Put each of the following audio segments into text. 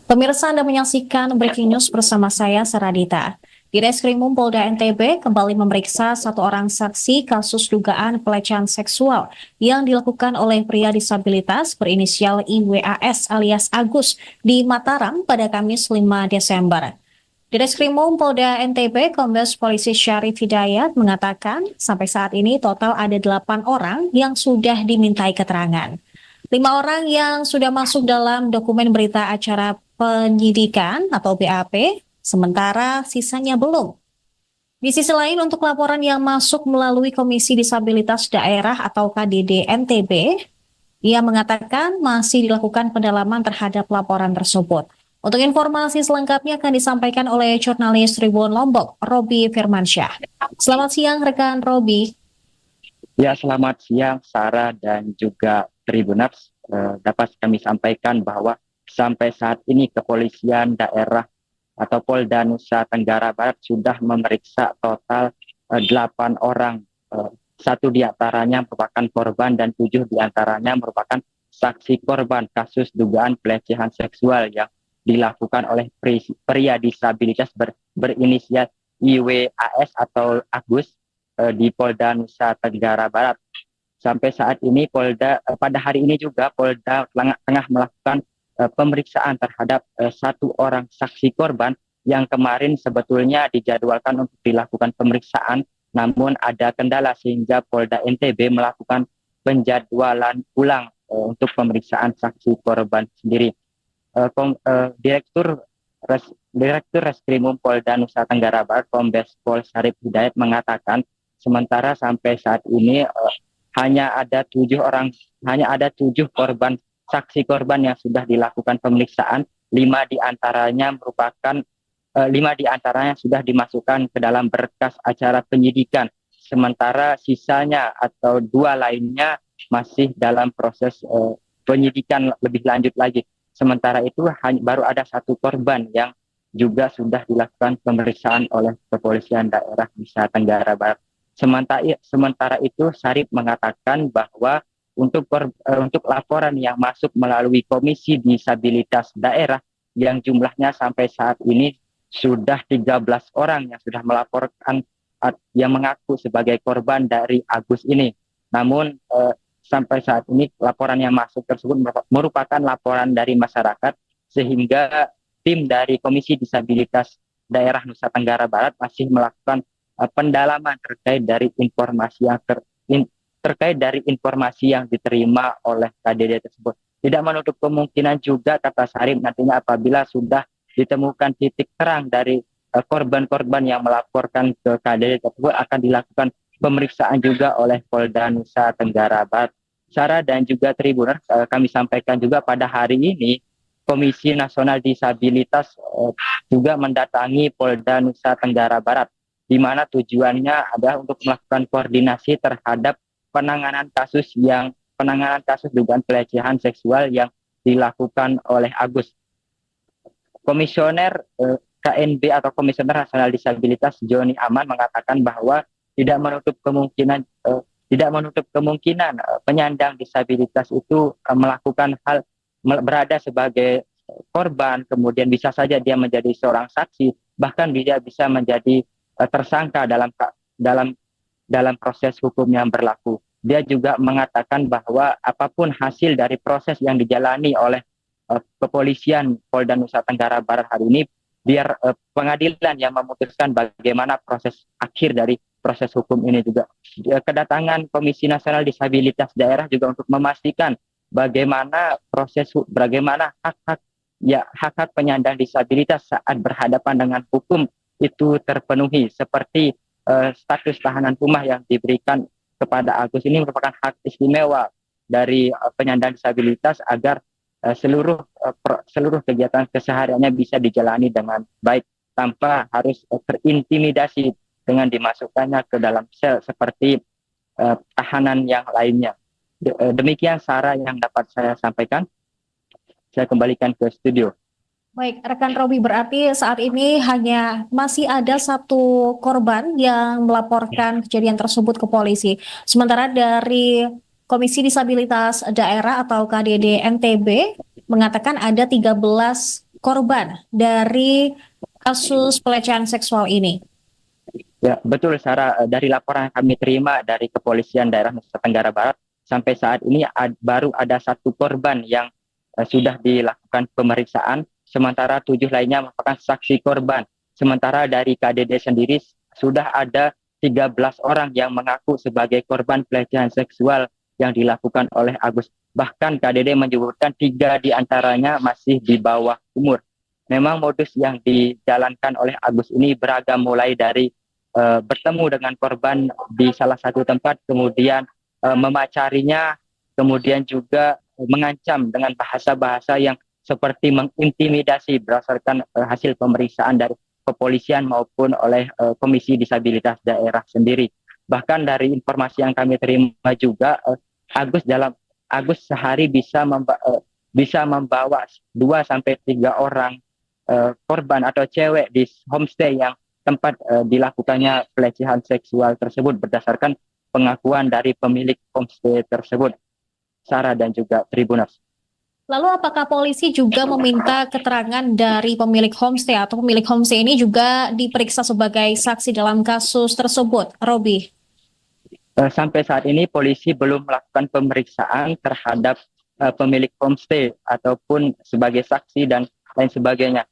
Pemirsa, Anda menyaksikan Breaking News bersama saya, Saradita. Di Reskrimum Polda NTB kembali memeriksa satu orang saksi kasus dugaan pelecehan seksual yang dilakukan oleh pria disabilitas berinisial IWAS alias Agus di Mataram pada Kamis 5 Desember. Di Reskrimum Polda NTB, Kombes Polisi Syarif Hidayat mengatakan sampai saat ini total ada 8 orang yang sudah dimintai keterangan. 5 orang yang sudah masuk dalam dokumen berita acara penyidikan atau BAP, sementara sisanya belum. Di sisi lain, untuk laporan yang masuk melalui Komisi Disabilitas Daerah atau KDD NTB, ia mengatakan masih dilakukan pendalaman terhadap laporan tersebut. Untuk informasi selengkapnya akan disampaikan oleh jurnalis Tribun Lombok, Robi Firmansyah. Selamat siang, rekan Robi. Ya, selamat siang Sarah dan juga Tribuners. Dapat kami sampaikan bahwa sampai saat ini kepolisian daerah atau Polda Nusa Tenggara Barat sudah memeriksa total 8 orang. Satu diantaranya merupakan korban dan 7 diantaranya merupakan saksi korban kasus dugaan pelecehan seksual yang dilakukan oleh pria disabilitas berinisial IWAS atau Agus di Polda Nusa Tenggara Barat. Sampai saat ini pada hari ini juga Polda tengah melakukan pemeriksaan terhadap satu orang saksi korban yang kemarin sebetulnya dijadwalkan untuk dilakukan pemeriksaan, namun ada kendala sehingga Polda NTB melakukan penjadwalan ulang untuk pemeriksaan saksi korban sendiri. Direktur Reskrimum Polda Nusa Tenggara Barat, Kombes Pol Syarif Hidayat mengatakan sementara sampai saat ini hanya ada 7 korban saksi korban yang sudah dilakukan pemeriksaan. 5 diantaranya sudah dimasukkan ke dalam berkas acara penyidikan. Sementara sisanya atau 2 lainnya masih dalam proses penyidikan lebih lanjut lagi. Sementara itu baru ada 1 korban yang juga sudah dilakukan pemeriksaan oleh kepolisian daerah Nusa Tenggara Barat. Sementara itu, Syarif mengatakan bahwa untuk laporan yang masuk melalui Komisi Disabilitas Daerah yang jumlahnya sampai saat ini sudah 13 orang yang sudah melaporkan yang mengaku sebagai korban dari Agus ini. Namun sampai saat ini laporan yang masuk tersebut merupakan laporan dari masyarakat, sehingga tim dari Komisi Disabilitas Daerah Nusa Tenggara Barat masih melakukan pendalaman terkait dari informasi yang diterima oleh KDD tersebut. Tidak menutup kemungkinan juga, kata Syarif, nantinya apabila sudah ditemukan titik terang dari korban-korban yang melaporkan ke KDD tersebut akan dilakukan pemeriksaan juga oleh Polda Nusa Tenggara Barat. Sarah dan juga Tribuners, kami sampaikan juga pada hari ini Komisi Nasional Disabilitas juga mendatangi Polda Nusa Tenggara Barat, di mana tujuannya adalah untuk melakukan koordinasi terhadap penanganan kasus dugaan pelecehan seksual yang dilakukan oleh Agus. Komisioner KNB atau Komisioner Nasional Disabilitas Joni Aman mengatakan bahwa tidak menutup kemungkinan penyandang disabilitas itu melakukan hal berada sebagai korban, kemudian bisa saja dia menjadi seorang saksi, bahkan dia bisa menjadi tersangka dalam proses hukum yang berlaku. Dia juga mengatakan bahwa apapun hasil dari proses yang dijalani oleh kepolisian Polda Nusa Tenggara Barat hari ini, biar pengadilan yang memutuskan bagaimana proses akhir dari proses hukum ini juga. Kedatangan Komisi Nasional Disabilitas Daerah juga untuk memastikan bagaimana hak-hak penyandang disabilitas saat berhadapan dengan hukum itu terpenuhi, seperti status tahanan rumah yang diberikan kepada Agus ini merupakan hak istimewa dari penyandang disabilitas agar seluruh kegiatan kesehariannya bisa dijalani dengan baik tanpa harus terintimidasi dengan dimasukkannya ke dalam sel seperti tahanan yang lainnya. Demikian Sarah yang dapat saya sampaikan. Saya kembalikan ke studio. Baik, rekan Robi, berarti saat ini hanya masih ada 1 korban yang melaporkan kejadian tersebut ke polisi. Sementara dari Komisi Disabilitas Daerah atau KDD NTB mengatakan ada 13 korban dari kasus pelecehan seksual ini. Ya, betul Sarah. Dari laporan yang kami terima dari Kepolisian Daerah Nusa Tenggara Barat, sampai saat ini baru ada 1 korban yang sudah dilakukan pemeriksaan, sementara 7 lainnya merupakan saksi korban. Sementara dari KDD sendiri sudah ada 13 orang yang mengaku sebagai korban pelecehan seksual yang dilakukan oleh Agus. Bahkan KDD menyebutkan 3 diantaranya masih di bawah umur. Memang modus yang dijalankan oleh Agus ini beragam, mulai dari bertemu dengan korban di salah satu tempat, kemudian memacarinya, kemudian juga mengancam dengan bahasa-bahasa yang seperti mengintimidasi berdasarkan hasil pemeriksaan dari kepolisian maupun oleh Komisi Disabilitas Daerah sendiri. Bahkan dari informasi yang kami terima juga, Agus sehari bisa membawa 2-3 orang korban atau cewek di homestay yang tempat dilakukannya pelecehan seksual tersebut, berdasarkan pengakuan dari pemilik homestay tersebut, Sarah dan juga Tribuners. Lalu apakah polisi juga meminta keterangan dari pemilik homestay atau pemilik homestay ini juga diperiksa sebagai saksi dalam kasus tersebut, Robi? Sampai saat ini polisi belum melakukan pemeriksaan terhadap pemilik homestay ataupun sebagai saksi dan lain sebagainya.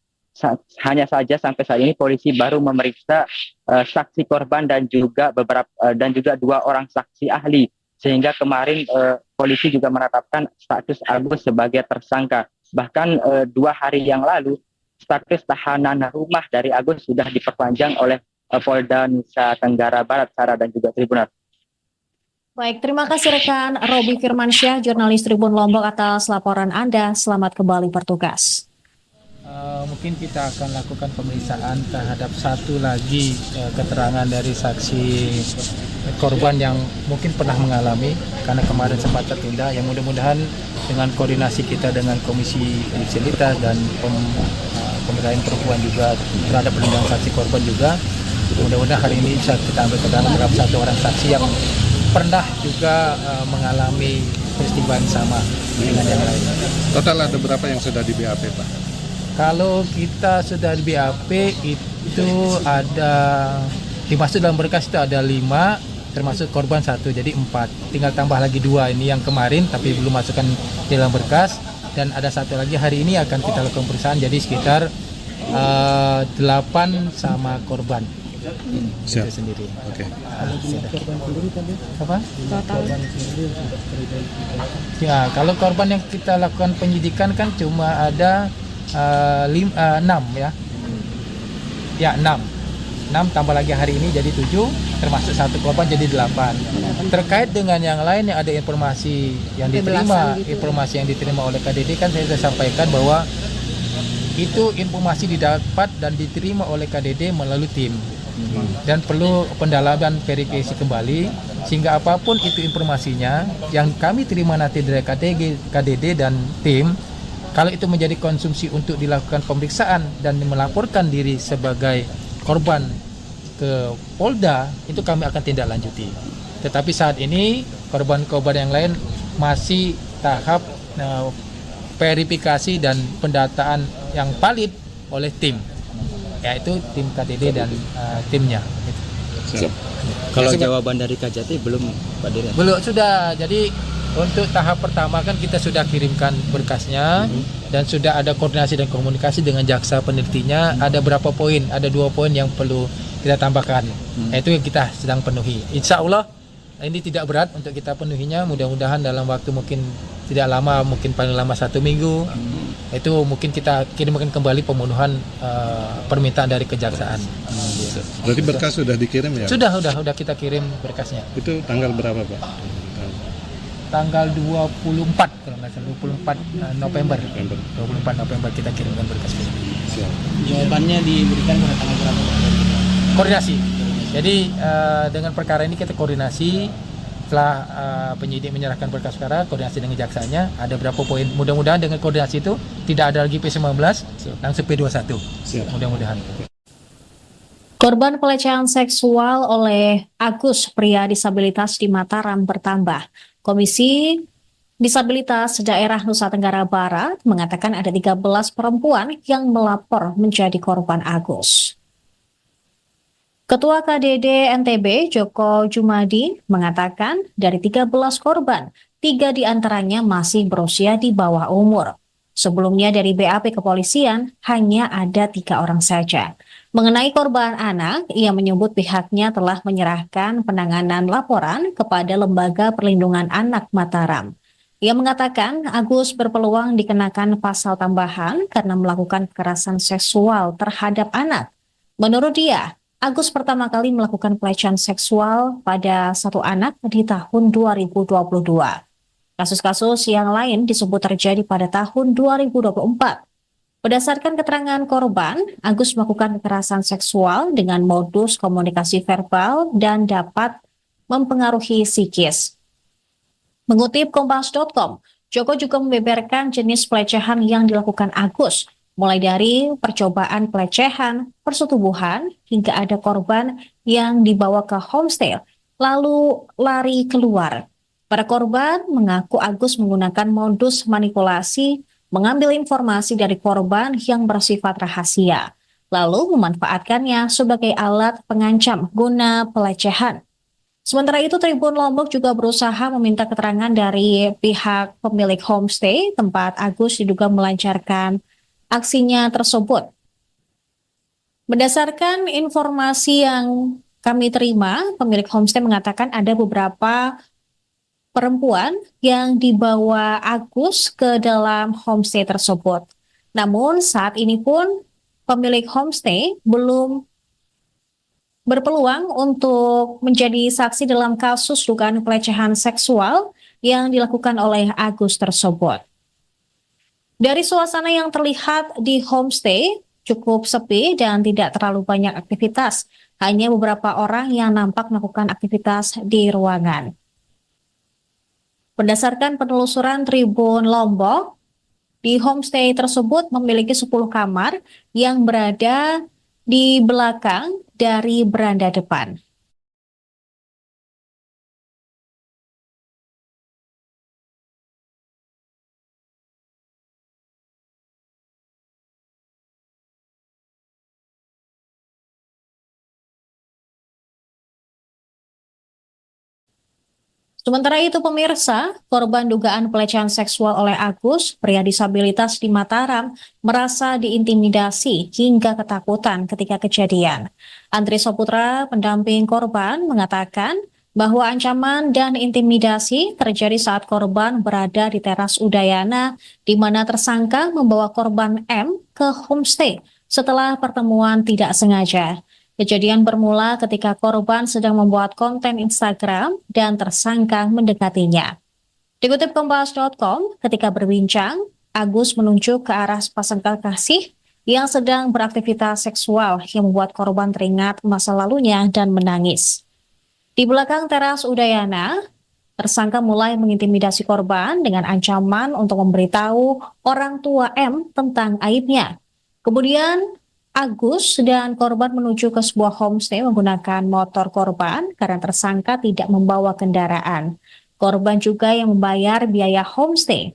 Hanya saja sampai saat ini polisi baru memeriksa saksi korban dan juga 2 orang saksi ahli, sehingga kemarin polisi juga menetapkan status Agus sebagai tersangka. Bahkan 2 hari yang lalu status tahanan rumah dari Agus sudah diperpanjang oleh Polda Nusa Tenggara Barat, Sarah dan juga Tribuners. Baik, terima kasih rekan Robi Firmansyah, jurnalis Tribun Lombok atas laporan Anda. Selamat kembali bertugas. Mungkin kita akan lakukan pemeriksaan terhadap 1 lagi keterangan dari saksi korban yang mungkin pernah mengalami, karena kemarin sempat tertunda. Yang mudah-mudahan dengan koordinasi kita dengan Komisi Disabilitas dan Pemberdayaan Perempuan juga terhadap perlindungan saksi korban juga, mudah-mudahan hari ini bisa kita ambil keterangan terhadap 1 orang saksi yang pernah juga mengalami peristiwa yang sama dengan yang lain. Total ada berapa yang sudah di BAP, Pak? Kalau kita sudah di BAP itu ada, dimaksud dalam berkas itu ada 5, termasuk korban 1, jadi 4. Tinggal tambah lagi 2 ini yang kemarin tapi belum masukkan di dalam berkas, dan ada 1 lagi hari ini akan kita lakukan pemeriksaan, jadi sekitar 8 sama korban. Siap. Itu sendiri. Oke. Apa? Ya, kalau korban yang kita lakukan penyidikan kan cuma ada 6 ya. Ya, 6 tambah lagi hari ini jadi 7, termasuk 1 korban jadi 8. Terkait dengan yang lain yang ada informasi yang diterima, informasi yang diterima oleh KDD kan saya sudah sampaikan bahwa itu informasi didapat dan diterima oleh KDD melalui tim. Dan perlu pendalaman verifikasi kembali, sehingga apapun itu informasinya yang kami terima nanti dari KDD dan tim, kalau itu menjadi konsumsi untuk dilakukan pemeriksaan dan melaporkan diri sebagai korban ke Polda, itu kami akan tindak lanjuti. Tetapi saat ini korban-korban yang lain masih tahap verifikasi dan pendataan yang valid oleh tim, yaitu tim KDD dan timnya. Siap. Kalau jawaban dari Kajati belum, Pak Dirjen? Belum, sudah. Jadi untuk tahap pertama kan kita sudah kirimkan berkasnya dan sudah ada koordinasi dan komunikasi dengan jaksa penelitinya. Ada berapa poin? Ada 2 poin yang perlu kita tambahkan. Itu yang kita sedang penuhi. Insya Allah ini tidak berat untuk kita penuhinya. Mudah-mudahan dalam waktu mungkin tidak lama, mungkin paling lama 1 minggu. Itu mungkin kita kirimkan kembali pemenuhan permintaan dari kejaksaan. Berarti berkas sudah dikirim ya? Sudah kita kirim berkasnya. Itu tanggal berapa, Pak? Tanggal 24 kalau nggak salah, 24 November. 24 November kita kirimkan berkasnya. Siap. Jawabannya diberikan pada tanggal berapa? Koordinasi. Jadi dengan perkara ini kita koordinasi. Setelah penyidik menyerahkan berkas perkara, koordinasi dengan jaksanya, ada berapa poin. Mudah-mudahan dengan koordinasi itu tidak ada lagi P19, langsung P21. Siap. Mudah-mudahan. Korban pelecehan seksual oleh Agus, pria disabilitas di Mataram bertambah. Komisi Disabilitas Daerah Nusa Tenggara Barat mengatakan ada 13 perempuan yang melapor menjadi korban Agus. Ketua KDD NTB Joko Jumadi mengatakan dari 13 korban, 3 diantaranya masih berusia di bawah umur. Sebelumnya dari BAP kepolisian hanya ada 3 orang saja. Mengenai korban anak, ia menyebut pihaknya telah menyerahkan penanganan laporan kepada Lembaga Perlindungan Anak Mataram. Ia mengatakan Agus berpeluang dikenakan pasal tambahan karena melakukan kekerasan seksual terhadap anak. Menurut dia, Agus pertama kali melakukan pelecehan seksual pada satu anak di tahun 2022. Kasus-kasus yang lain disebut terjadi pada tahun 2024. Berdasarkan keterangan korban, Agus melakukan kekerasan seksual dengan modus komunikasi verbal dan dapat mempengaruhi psikis. Mengutip Kompas.com, Joko juga membeberkan jenis pelecehan yang dilakukan Agus, mulai dari percobaan pelecehan, persetubuhan, hingga ada korban yang dibawa ke homestay, lalu lari keluar. Para korban mengaku Agus menggunakan modus manipulasi, mengambil informasi dari korban yang bersifat rahasia, lalu memanfaatkannya sebagai alat pengancam guna pelecehan. Sementara itu, Tribun Lombok juga berusaha meminta keterangan dari pihak pemilik homestay tempat Agus diduga melancarkan aksinya tersebut. Berdasarkan informasi yang kami terima, pemilik homestay mengatakan ada beberapa perempuan yang dibawa Agus ke dalam homestay tersebut. Namun saat ini pun pemilik homestay belum berpeluang untuk menjadi saksi dalam kasus dugaan pelecehan seksual yang dilakukan oleh Agus tersebut. Dari suasana yang terlihat di homestay cukup sepi dan tidak terlalu banyak aktivitas. Hanya beberapa orang yang nampak melakukan aktivitas di ruangan. Berdasarkan penelusuran Tribun Lombok, di homestay tersebut memiliki 10 kamar yang berada di belakang dari beranda depan. Sementara itu pemirsa, korban dugaan pelecehan seksual oleh Agus, pria disabilitas di Mataram, merasa diintimidasi hingga ketakutan ketika kejadian. Andri Soputra, pendamping korban, mengatakan bahwa ancaman dan intimidasi terjadi saat korban berada di teras Udayana, di mana tersangka membawa korban M ke homestay setelah pertemuan tidak sengaja. Kejadian bermula ketika korban sedang membuat konten Instagram dan tersangka mendekatinya. Dikutip Kompas.com, ketika berbincang, Agus menunjuk ke arah sepasang kekasih yang sedang beraktivitas seksual yang membuat korban teringat masa lalunya dan menangis. Di belakang teras Udayana, tersangka mulai mengintimidasi korban dengan ancaman untuk memberitahu orang tua M tentang aibnya. Kemudian Agus dan korban menuju ke sebuah homestay menggunakan motor korban karena tersangka tidak membawa kendaraan. Korban juga yang membayar biaya homestay.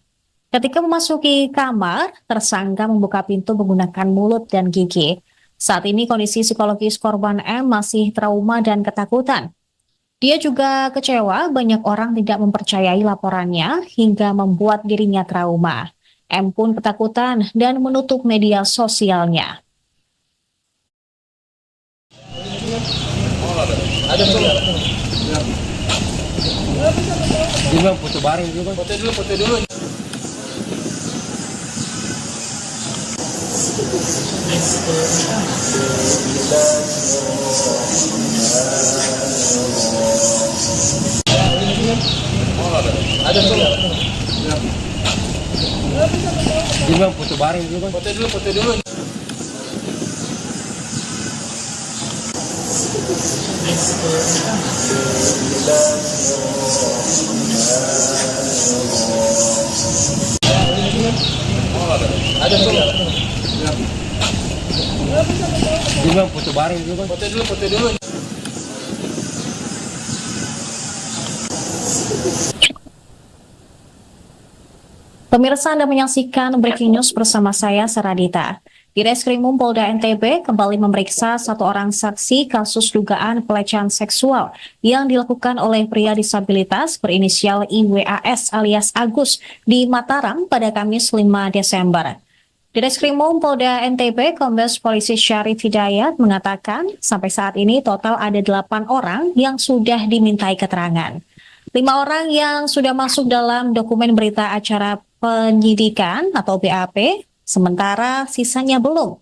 Ketika memasuki kamar, tersangka membuka pintu menggunakan mulut dan gigi. Saat ini kondisi psikologis korban M masih trauma dan ketakutan. Dia juga kecewa banyak orang tidak mempercayai laporannya hingga membuat dirinya trauma. M pun ketakutan dan menutup media sosialnya. Ada juga foto bareng juga. Foto dulu. Ada juga foto bareng juga. Foto dulu. Ada juga bang, foto bareng dulu bang. Foto dulu. Pemirsa, Anda menyaksikan Breaking News bersama saya, Saradita. Direskrimum Polda NTB kembali memeriksa satu orang saksi kasus dugaan pelecehan seksual yang dilakukan oleh pria disabilitas berinisial IWAS alias Agus di Mataram pada Kamis 5 Desember. Direskrimum Polda NTB Kombes Polisi Syarif Hidayat mengatakan sampai saat ini total ada 8 orang yang sudah dimintai keterangan. 5 orang yang sudah masuk dalam dokumen berita acara penyidikan atau BAP, sementara sisanya belum.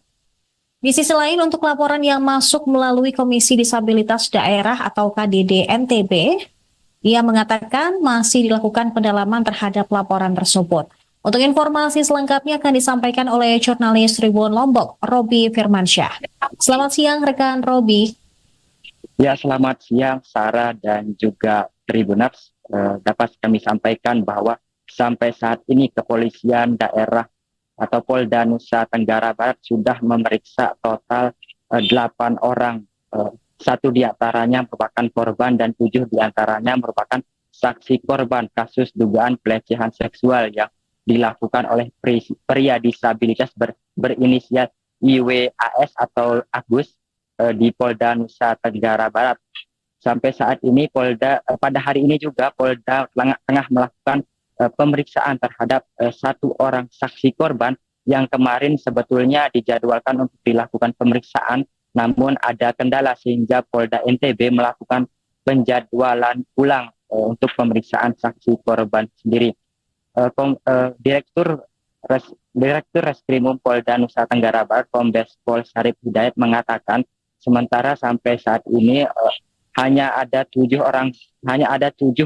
Di sisi lain, untuk laporan yang masuk melalui Komisi Disabilitas Daerah atau KDD NTB, ia mengatakan masih dilakukan pendalaman terhadap laporan tersebut. Untuk informasi selengkapnya akan disampaikan oleh jurnalis Tribun Lombok, Robi Firmansyah. Selamat siang rekan Robi. Ya, selamat siang Sarah dan juga Tribuners. Dapat kami sampaikan bahwa sampai saat ini kepolisian daerah atau Polda Nusa Tenggara Barat sudah memeriksa total 8 orang. 1 diantaranya merupakan korban dan 7 diantaranya merupakan saksi korban kasus dugaan pelecehan seksual yang dilakukan oleh pria disabilitas berinisial IWAS atau Agus di Polda Nusa Tenggara Barat. Sampai saat ini pada hari ini juga Polda tengah melakukan pemeriksaan terhadap 1 orang saksi korban yang kemarin sebetulnya dijadwalkan untuk dilakukan pemeriksaan, namun ada kendala sehingga Polda NTB melakukan penjadwalan ulang untuk pemeriksaan saksi korban sendiri. Direktur Reskrimum Polda Nusa Tenggara Barat Kombes Pol Syarif Hidayat mengatakan sementara sampai saat ini hanya ada 7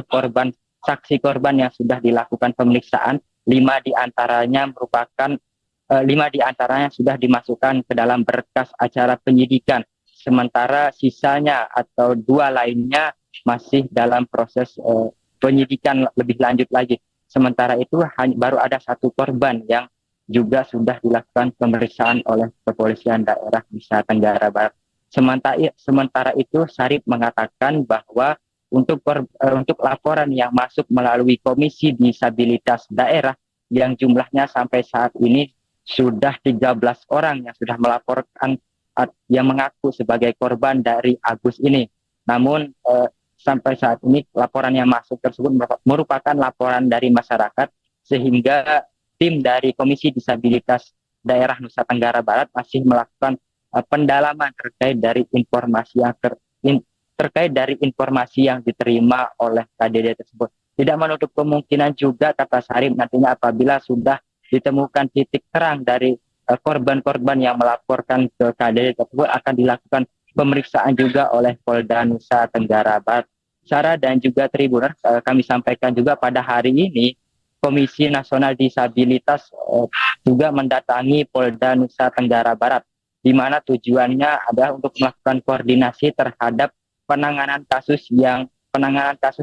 korban saksi korban yang sudah dilakukan pemeriksaan. 5 diantaranya sudah dimasukkan ke dalam berkas acara penyidikan, sementara sisanya atau 2 lainnya masih dalam proses penyidikan lebih lanjut lagi. Sementara itu baru ada 1 korban yang juga sudah dilakukan pemeriksaan oleh kepolisian daerah Nusa Tenggara Barat. Sementara itu, Syarif mengatakan bahwa untuk laporan yang masuk melalui Komisi Disabilitas Daerah yang jumlahnya sampai saat ini sudah 13 orang yang sudah melaporkan yang mengaku sebagai korban dari Agus ini. Namun sampai saat ini laporan yang masuk tersebut merupakan laporan dari masyarakat, sehingga tim dari Komisi Disabilitas Daerah Nusa Tenggara Barat masih melakukan pendalaman terkait dari informasi yang diterima oleh KDD tersebut. Tidak menutup kemungkinan juga, kata Syarif, nantinya apabila sudah ditemukan titik terang dari korban-korban yang melaporkan ke KDD tersebut akan dilakukan pemeriksaan juga oleh Polda Nusa Tenggara Barat. Sarah dan juga Tribuners, kami sampaikan juga pada hari ini Komisi Nasional Disabilitas juga mendatangi Polda Nusa Tenggara Barat, di mana tujuannya adalah untuk melakukan koordinasi terhadap penanganan kasus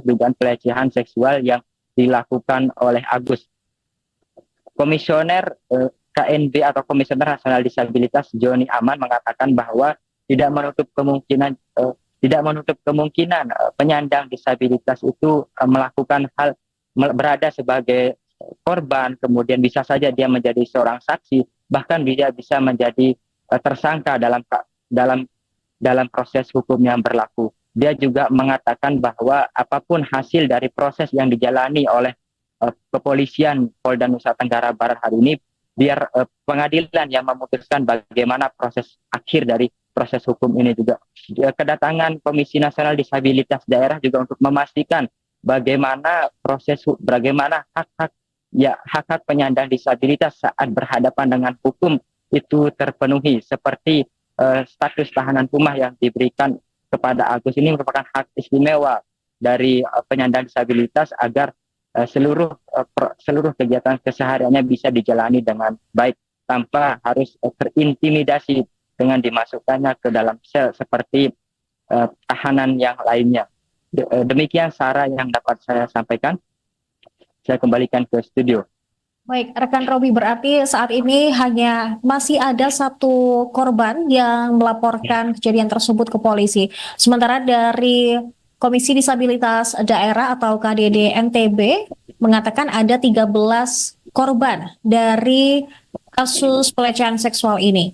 dugaan pelecehan seksual yang dilakukan oleh Agus. Komisioner KNB atau Komisioner Nasional Disabilitas Joni Aman mengatakan bahwa tidak menutup kemungkinan penyandang disabilitas itu melakukan hal berada sebagai korban, kemudian bisa saja dia menjadi seorang saksi, bahkan dia bisa menjadi tersangka dalam proses hukum yang berlaku. Dia juga mengatakan bahwa apapun hasil dari proses yang dijalani oleh kepolisian Polda Nusa Tenggara Barat hari ini, biar pengadilan yang memutuskan bagaimana proses akhir dari proses hukum ini juga. Kedatangan Komisi Nasional Disabilitas Daerah juga untuk memastikan bagaimana hak-hak penyandang disabilitas saat berhadapan dengan hukum itu terpenuhi, seperti status tahanan rumah yang diberikan kepada Agus ini merupakan hak istimewa dari penyandang disabilitas agar seluruh kegiatan kesehariannya bisa dijalani dengan baik tanpa harus terintimidasi dengan dimasukkannya ke dalam sel seperti tahanan yang lainnya. Demikian Sarah yang dapat saya sampaikan. Saya kembalikan ke studio. Baik, rekan Robi, berarti saat ini hanya masih ada satu korban yang melaporkan kejadian tersebut ke polisi. Sementara dari Komisi Disabilitas Daerah atau KDD NTB mengatakan ada 13 korban dari kasus pelecehan seksual ini.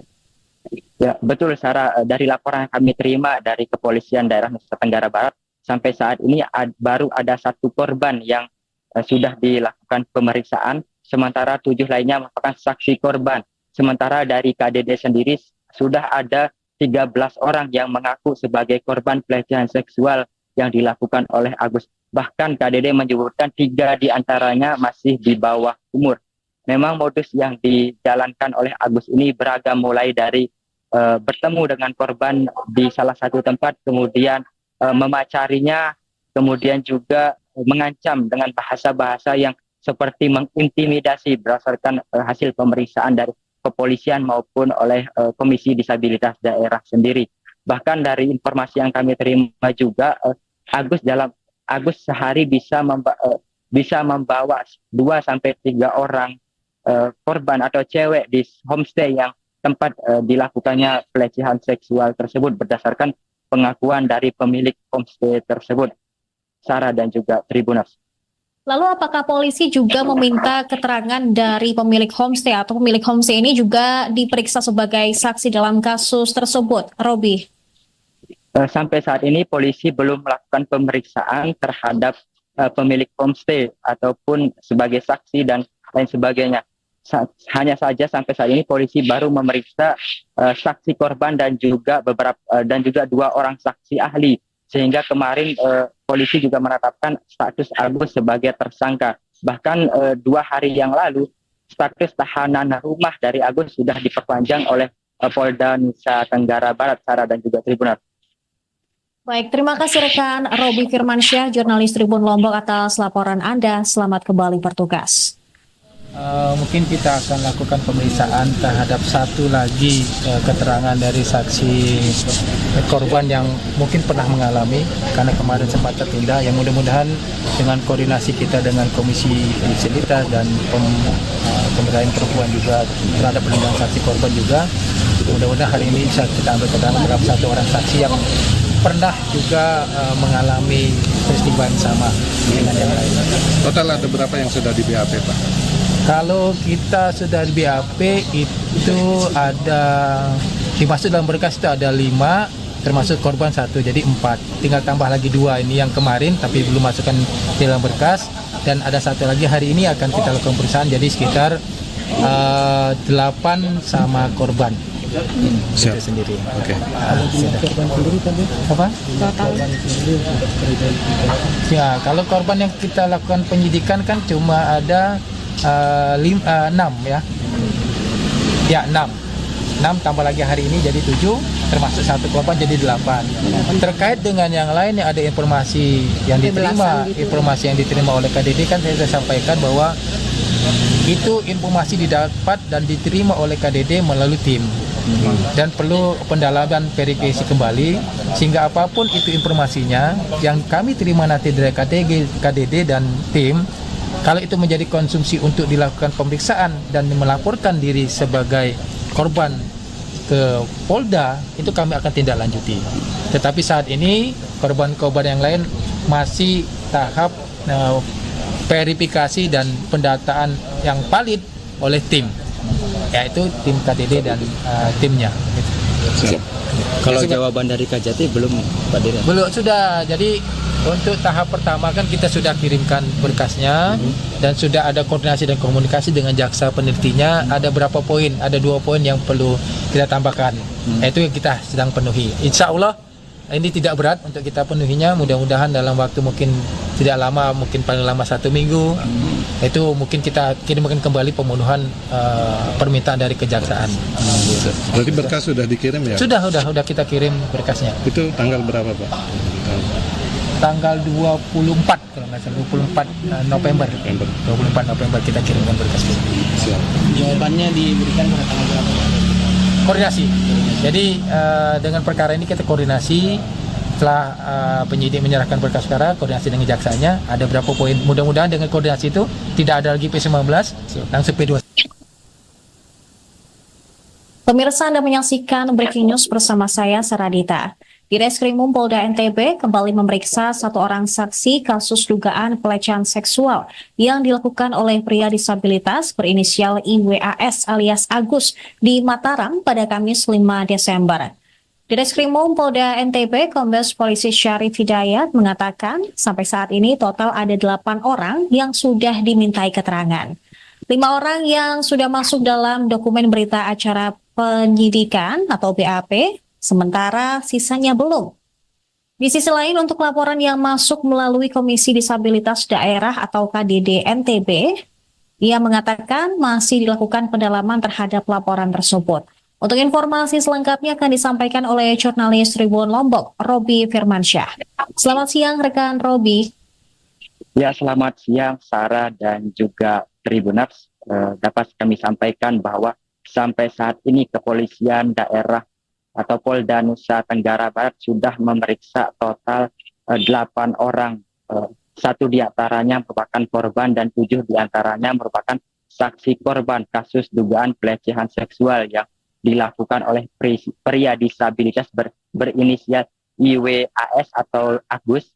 Ya, betul Sarah. Dari laporan yang kami terima dari Kepolisian Daerah Nusa Tenggara Barat, sampai saat ini baru ada satu korban yang sudah dilakukan pemeriksaan, sementara 7 lainnya merupakan saksi korban. Sementara dari KDD sendiri sudah ada 13 orang yang mengaku sebagai korban pelecehan seksual yang dilakukan oleh Agus. Bahkan KDD menyebutkan 3 diantaranya masih di bawah umur. Memang modus yang dijalankan oleh Agus ini beragam, mulai dari bertemu dengan korban di salah satu tempat, kemudian memacarinya, kemudian juga mengancam dengan bahasa-bahasa yang seperti mengintimidasi berdasarkan hasil pemeriksaan dari kepolisian maupun oleh Komisi Disabilitas Daerah sendiri. Bahkan dari informasi yang kami terima juga, Agus sehari bisa membawa 2-3 orang korban atau cewek di homestay yang tempat dilakukannya pelecehan seksual tersebut, berdasarkan pengakuan dari pemilik homestay tersebut, Sarah dan juga Tribuners. Lalu apakah polisi juga meminta keterangan dari pemilik homestay atau pemilik homestay ini juga diperiksa sebagai saksi dalam kasus tersebut, Robi? Sampai saat ini polisi belum melakukan pemeriksaan terhadap pemilik homestay ataupun sebagai saksi dan lain sebagainya. Hanya saja sampai saat ini polisi baru memeriksa saksi korban dan juga 2 orang saksi ahli, sehingga kemarin polisi juga menetapkan status Agus sebagai tersangka. Bahkan 2 hari yang lalu status tahanan rumah dari Agus sudah diperpanjang oleh Polda Nusa Tenggara Barat, Sarah dan juga Tribuners. Baik, terima kasih rekan Robi Firmansyah, jurnalis Tribun Lombok, atas laporan Anda. Selamat kembali bertugas. Mungkin kita akan lakukan pemeriksaan terhadap satu lagi keterangan dari saksi korban yang mungkin pernah mengalami, karena kemarin sempat tertunda. Yang mudah-mudahan dengan koordinasi kita dengan Komisi Disabilitas dan Pemberdayaan Perempuan juga terhadap perlindungan saksi korban juga, mudah-mudahan hari ini bisa kita ambil keterangan terhadap satu orang saksi yang pernah juga mengalami peristiwa yang sama dengan yang lain. Total ada berapa yang sudah di BAP, Pak? Kalau kita sudah di BAP itu ada, dimasuk dalam berkas itu ada 5, termasuk korban 1, jadi 4. Tinggal tambah lagi 2 ini yang kemarin tapi belum masukkan di dalam berkas, dan ada 1 lagi hari ini akan kita lakukan pemeriksaan, jadi sekitar 8 sama korban. Siap. Itu sendiri. Oke. Korban sendiri tadi Apa? total. Ya, kalau korban yang kita lakukan penyidikan kan cuma ada 6 ya. Ya, 6 tambah lagi hari ini jadi 7, termasuk 1 korban jadi 8. Terkait dengan yang lain yang ada informasi yang diterima, informasi yang diterima oleh KDD kan saya sudah sampaikan bahwa itu informasi didapat dan diterima oleh KDD melalui tim, dan perlu pendalaman verifikasi kembali, sehingga apapun itu informasinya yang kami terima nanti dari KDD dan tim, kalau itu menjadi konsumsi untuk dilakukan pemeriksaan dan melaporkan diri sebagai korban ke Polda, itu kami akan tindak lanjuti. Tetapi saat ini korban-korban yang lain masih tahap verifikasi dan pendataan yang valid oleh tim, yaitu tim KDD dan timnya. Siap. Kalau jawaban dari Kajati belum, Pak Dirjen? Belum, sudah. Jadi untuk tahap pertama kan kita sudah kirimkan berkasnya, dan sudah ada koordinasi dan komunikasi dengan jaksa penelitinya. Ada berapa poin? Ada 2 poin yang perlu kita tambahkan. Itu yang kita sedang penuhi. Insya Allah ini tidak berat untuk kita penuhinya. Mudah-mudahan dalam waktu mungkin tidak lama, mungkin paling lama 1 minggu, itu mungkin kita kirimkan kembali pemenuhan permintaan dari kejaksaan. Berarti berkas sudah dikirim ya? Sudah kita kirim berkasnya. Itu tanggal berapa, Pak? Tanggal 24 kalau nggak salah, 24 November. 24 November kita kirimkan berkasnya. Siap. Jawabannya diberikan pada tanggal berapa? Koordinasi. Jadi dengan perkara ini kita koordinasi setelah penyidik menyerahkan berkas perkara, koordinasi dengan jaksanya, ada berapa poin. Mudah-mudahan dengan koordinasi itu tidak ada lagi P19, langsung P2. Pemirsa, Anda menyaksikan Breaking News bersama saya, Saradita. Direskrimum Polda NTB kembali memeriksa satu orang saksi kasus dugaan pelecehan seksual yang dilakukan oleh pria disabilitas berinisial IWAS alias Agus di Mataram pada Kamis 5 Desember. Direskrimum Polda NTB Kombes Polisi Syarif Hidayat mengatakan sampai saat ini total ada 8 orang yang sudah dimintai keterangan. 5 orang yang sudah masuk dalam dokumen berita acara penyidikan atau BAP, sementara sisanya belum. Di sisi lain, untuk laporan yang masuk melalui Komisi Disabilitas Daerah atau KDD NTB, ia mengatakan masih dilakukan pendalaman terhadap laporan tersebut. Untuk informasi selengkapnya akan disampaikan oleh jurnalis Tribun Lombok, Robi Firmansyah. Selamat siang rekan Robi. Ya, selamat siang Sarah dan juga Tribuners. Dapat kami sampaikan bahwa sampai saat ini kepolisian daerah atau Polda Nusa Tenggara Barat sudah memeriksa total 8 orang. 1 diantaranya merupakan korban dan 7 diantaranya merupakan saksi korban kasus dugaan pelecehan seksual yang dilakukan oleh pria disabilitas berinisial IWAS atau Agus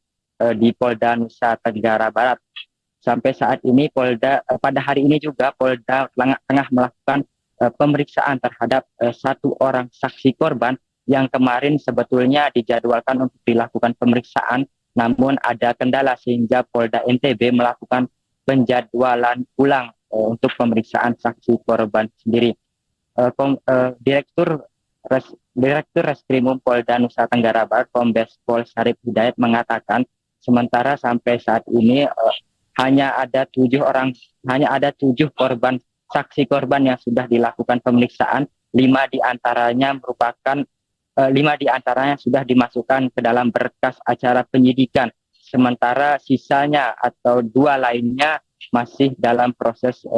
di Polda Nusa Tenggara Barat. Sampai saat ini pada hari ini juga Polda tengah melakukan pemeriksaan terhadap 1 orang saksi korban yang kemarin sebetulnya dijadwalkan untuk dilakukan pemeriksaan, namun ada kendala sehingga Polda NTB melakukan penjadwalan ulang untuk pemeriksaan saksi korban sendiri. Direktur Reskrimum Polda Nusa Tenggara Barat Kombes Pol Syarif Hidayat mengatakan sementara sampai saat ini hanya ada 7 korban saksi korban yang sudah dilakukan pemeriksaan. 5 diantaranya sudah dimasukkan ke dalam berkas acara penyidikan, sementara sisanya atau 2 lainnya masih dalam proses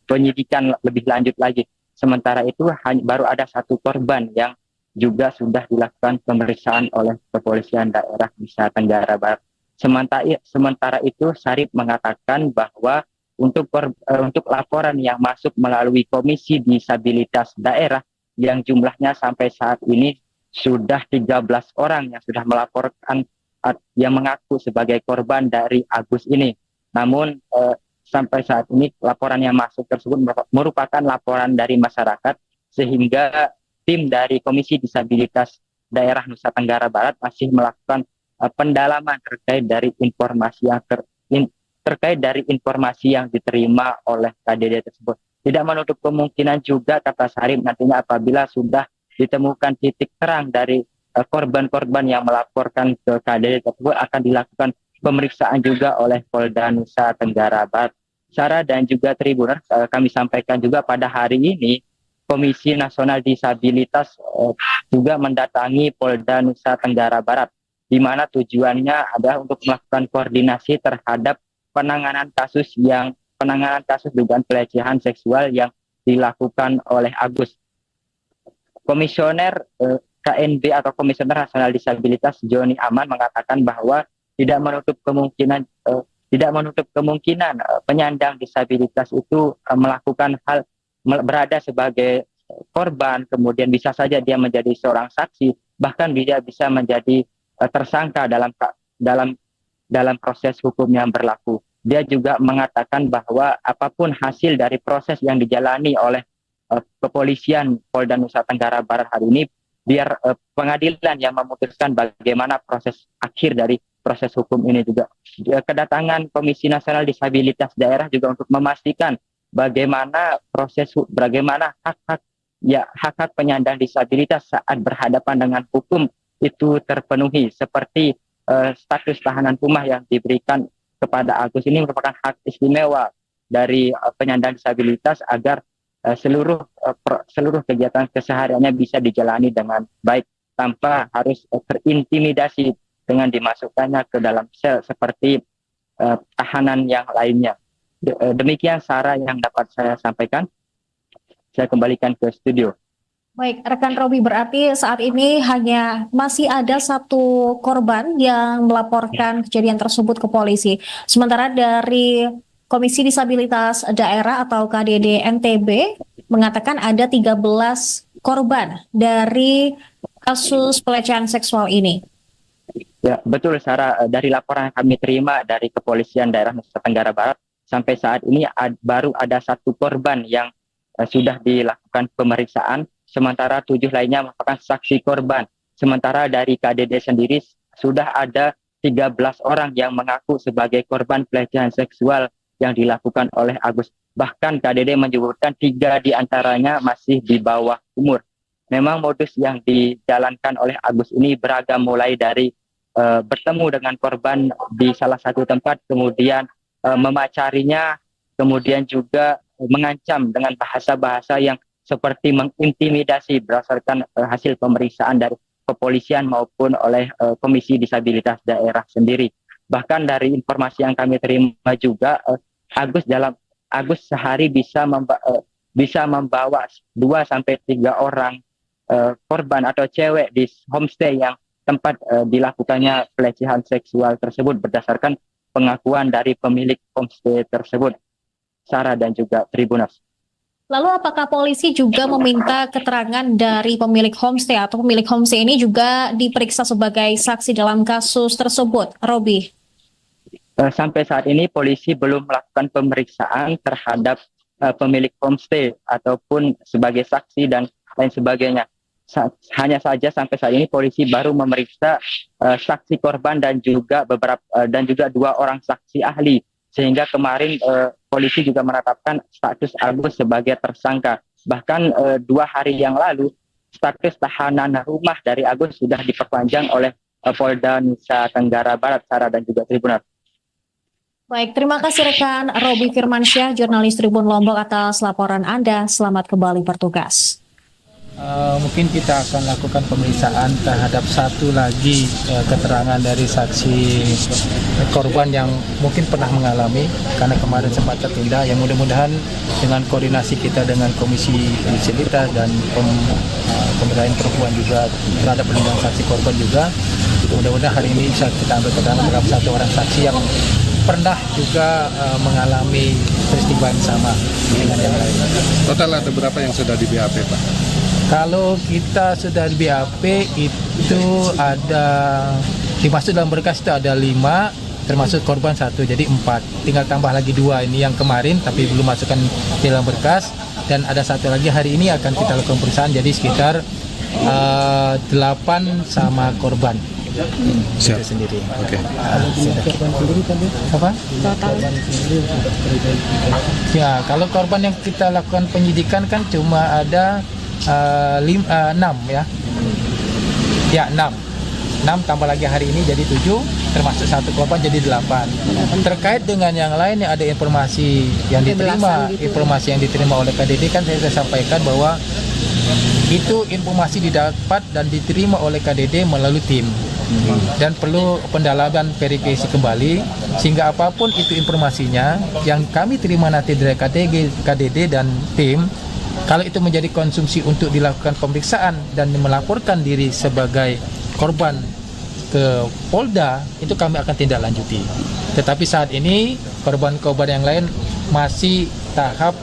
penyidikan lebih lanjut lagi. Sementara itu baru ada 1 korban yang juga sudah dilakukan pemeriksaan oleh kepolisian daerah Nusa Tenggara Barat. Sementara itu Syarif mengatakan bahwa untuk laporan yang masuk melalui Komisi Disabilitas Daerah yang jumlahnya sampai saat ini sudah 13 orang yang sudah melaporkan yang mengaku sebagai korban dari Agus ini. Namun sampai saat ini laporan yang masuk tersebut merupakan laporan dari masyarakat, sehingga tim dari Komisi Disabilitas Daerah Nusa Tenggara Barat masih melakukan pendalaman terkait dari informasi yang diterima oleh KDD tersebut. Tidak menutup kemungkinan juga, kata Syarif, nantinya apabila sudah ditemukan titik terang dari korban-korban yang melaporkan ke KDD tersebut akan dilakukan pemeriksaan juga oleh Polda Nusa Tenggara Barat. Sarah dan juga Tribuners, kami sampaikan juga pada hari ini Komisi Nasional Disabilitas juga mendatangi Polda Nusa Tenggara Barat, di mana tujuannya adalah untuk melakukan koordinasi terhadap penanganan kasus dugaan pelecehan seksual yang dilakukan oleh Agus. Komisioner KNB atau Komisioner Nasional Disabilitas Joni Aman mengatakan bahwa tidak menutup kemungkinan penyandang disabilitas itu melakukan hal berada sebagai korban, kemudian bisa saja dia menjadi seorang saksi, bahkan dia bisa menjadi tersangka dalam proses hukum yang berlaku. Dia juga mengatakan bahwa apapun hasil dari proses yang dijalani oleh kepolisian Polda Nusa Tenggara Barat hari ini, biar pengadilan yang memutuskan bagaimana proses akhir dari proses hukum ini juga. Kedatangan Komisi Nasional Disabilitas Daerah juga untuk memastikan bagaimana hak-hak penyandang disabilitas saat berhadapan dengan hukum itu terpenuhi, seperti status tahanan rumah yang diberikan kepada Agus ini merupakan hak istimewa dari penyandang disabilitas agar seluruh kegiatan kesehariannya bisa dijalani dengan baik tanpa harus terintimidasi dengan dimasukkannya ke dalam sel seperti tahanan yang lainnya. Demikian Sarah yang dapat saya sampaikan. Saya kembalikan ke studio. Baik, rekan Robi, berarti saat ini hanya masih ada satu korban yang melaporkan kejadian tersebut ke polisi. Sementara dari Komisi Disabilitas Daerah atau KDD NTB mengatakan ada 13 korban dari kasus pelecehan seksual ini. Ya, betul Sarah. Dari laporan yang kami terima dari Kepolisian Daerah Nusa Tenggara Barat, sampai saat ini baru ada satu korban yang sudah dilakukan pemeriksaan, sementara 7 lainnya merupakan saksi korban. Sementara dari KDD sendiri sudah ada 13 orang yang mengaku sebagai korban pelecehan seksual yang dilakukan oleh Agus. Bahkan KDD menyebutkan 3 diantaranya masih di bawah umur. Memang modus yang dijalankan oleh Agus ini beragam, mulai dari bertemu dengan korban di salah satu tempat, kemudian memacarinya, kemudian juga mengancam dengan bahasa-bahasa yang seperti mengintimidasi berdasarkan hasil pemeriksaan dari kepolisian maupun oleh Komisi Disabilitas Daerah sendiri. Bahkan dari informasi yang kami terima juga, Agus sehari bisa membawa 2 sampai 3 orang korban atau cewek di homestay yang tempat dilakukannya pelecehan seksual tersebut berdasarkan pengakuan dari pemilik homestay tersebut, Sarah dan juga Tribuners. Lalu apakah polisi juga meminta keterangan dari pemilik homestay atau pemilik homestay ini juga diperiksa sebagai saksi dalam kasus tersebut, Robi? Sampai saat ini polisi belum melakukan pemeriksaan terhadap pemilik homestay ataupun sebagai saksi dan lain sebagainya. Hanya saja sampai saat ini polisi baru memeriksa saksi korban dan juga 2 orang saksi ahli, sehingga kemarin polisi juga menetapkan status Agus sebagai tersangka. Bahkan 2 hari yang lalu status tahanan rumah dari Agus sudah diperpanjang oleh Polda Nusa Tenggara Barat, Sarah dan juga Tribuners. Baik, terima kasih rekan Robi Firmansyah, jurnalis Tribun Lombok atas laporan Anda. Selamat kembali bertugas. Mungkin kita akan lakukan pemeriksaan terhadap satu lagi keterangan dari saksi korban yang mungkin pernah mengalami, karena kemarin sempat tertunda. Yang mudah-mudahan dengan koordinasi kita dengan Komisi Disabilitas dan Pemberdayaan Perempuan juga terhadap perlindungan saksi korban juga, mudah-mudahan hari ini bisa kita ambil keterangan terhadap satu orang saksi yang pernah juga mengalami peristiwa yang sama dengan yang lain. Total ada berapa yang sudah di BAP, Pak? Kalau kita sudah di BAP itu ada, dimasuk dalam berkas itu ada 5, termasuk korban 1, jadi 4. Tinggal tambah lagi 2 ini yang kemarin tapi belum masukkan di dalam berkas, dan ada 1 lagi hari ini akan kita lakukan pemeriksaan, jadi sekitar 8 sama korban. Siap. Itu sendiri. Oke. Apa? Ya, kalau korban yang kita lakukan penyidikan kan cuma ada 6 ya. Ya, 6 tambah lagi hari ini jadi 7, termasuk 1 korban jadi 8. Terkait dengan yang lain yang ada informasi yang diterima, informasi yang diterima oleh KDD kan saya sudah sampaikan bahwa itu informasi didapat dan diterima oleh KDD melalui tim, dan perlu pendalaman verifikasi kembali, sehingga apapun itu informasinya yang kami terima nanti dari KDD dan tim, kalau itu menjadi konsumsi untuk dilakukan pemeriksaan dan melaporkan diri sebagai korban ke Polda, itu kami akan tindak lanjuti. Tetapi saat ini korban-korban yang lain masih tahap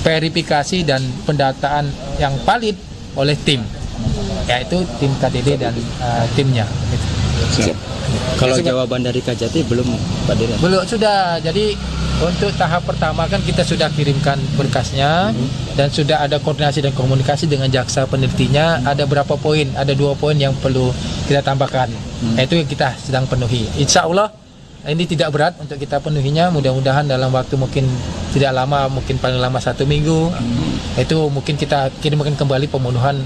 verifikasi dan pendataan yang valid oleh tim, yaitu tim KDD dan timnya. Siap. Kalau jawaban dari Kajati belum, Pak Dirjen? Belum, sudah. Jadi untuk tahap pertama kan kita sudah kirimkan berkasnya, dan sudah ada koordinasi dan komunikasi dengan jaksa penelitinya. Ada berapa poin? Ada 2 poin yang perlu kita tambahkan. Itu yang kita sedang penuhi. Insya Allah ini tidak berat untuk kita penuhinya. Mudah-mudahan dalam waktu mungkin tidak lama, mungkin paling lama 1 minggu, itu mungkin kita kirimkan kembali pemenuhan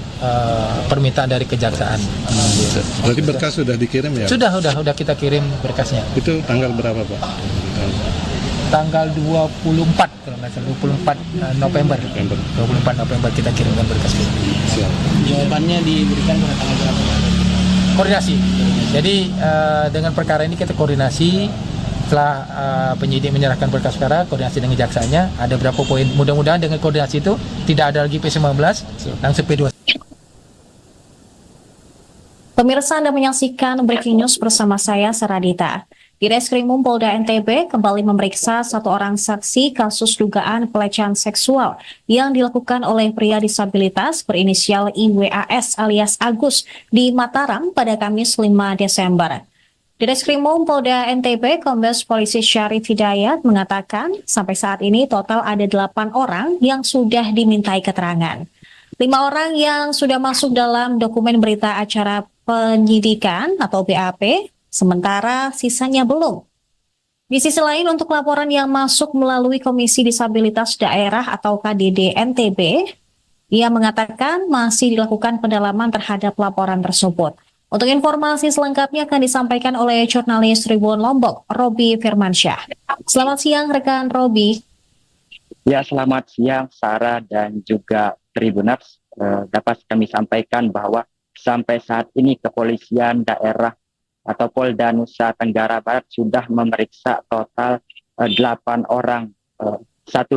permintaan dari kejaksaan. Berarti berkas sudah dikirim ya? Sudah kita kirim berkasnya. Itu tanggal berapa, Pak? Tanggal 24 kalau nggak salah, 24 November. 24 November kita kirimkan berkasnya. Siap. Jawabannya diberikan pada tanggal berapa? Koordinasi. Jadi dengan perkara ini kita koordinasi setelah penyidik menyerahkan berkas perkara, koordinasi dengan jaksanya, ada berapa poin. Mudah-mudahan dengan koordinasi itu tidak ada lagi P19 langsung P2. Pemirsa, Anda menyaksikan Breaking News bersama saya, Saradita. Direskrimum Polda NTB kembali memeriksa satu orang saksi kasus dugaan pelecehan seksual yang dilakukan oleh pria disabilitas berinisial IWAS alias Agus di Mataram pada Kamis 5 Desember. Direskrimum Polda NTB Kombes Polisi Syarif Hidayat mengatakan sampai saat ini total ada 8 orang yang sudah dimintai keterangan. 5 orang yang sudah masuk dalam dokumen berita acara penyidikan atau BAP, sementara sisanya belum. Di sisi lain, untuk laporan yang masuk melalui Komisi Disabilitas Daerah atau KDD NTB, ia mengatakan masih dilakukan pendalaman terhadap laporan tersebut. Untuk informasi selengkapnya akan disampaikan oleh jurnalis Tribun Lombok, Robi Firmansyah. Selamat siang rekan Robi. Ya, selamat siang Sarah dan juga Tribuners. Dapat kami sampaikan bahwa sampai saat ini kepolisian daerah atau Polda Nusa Tenggara Barat sudah memeriksa total 8 orang. 1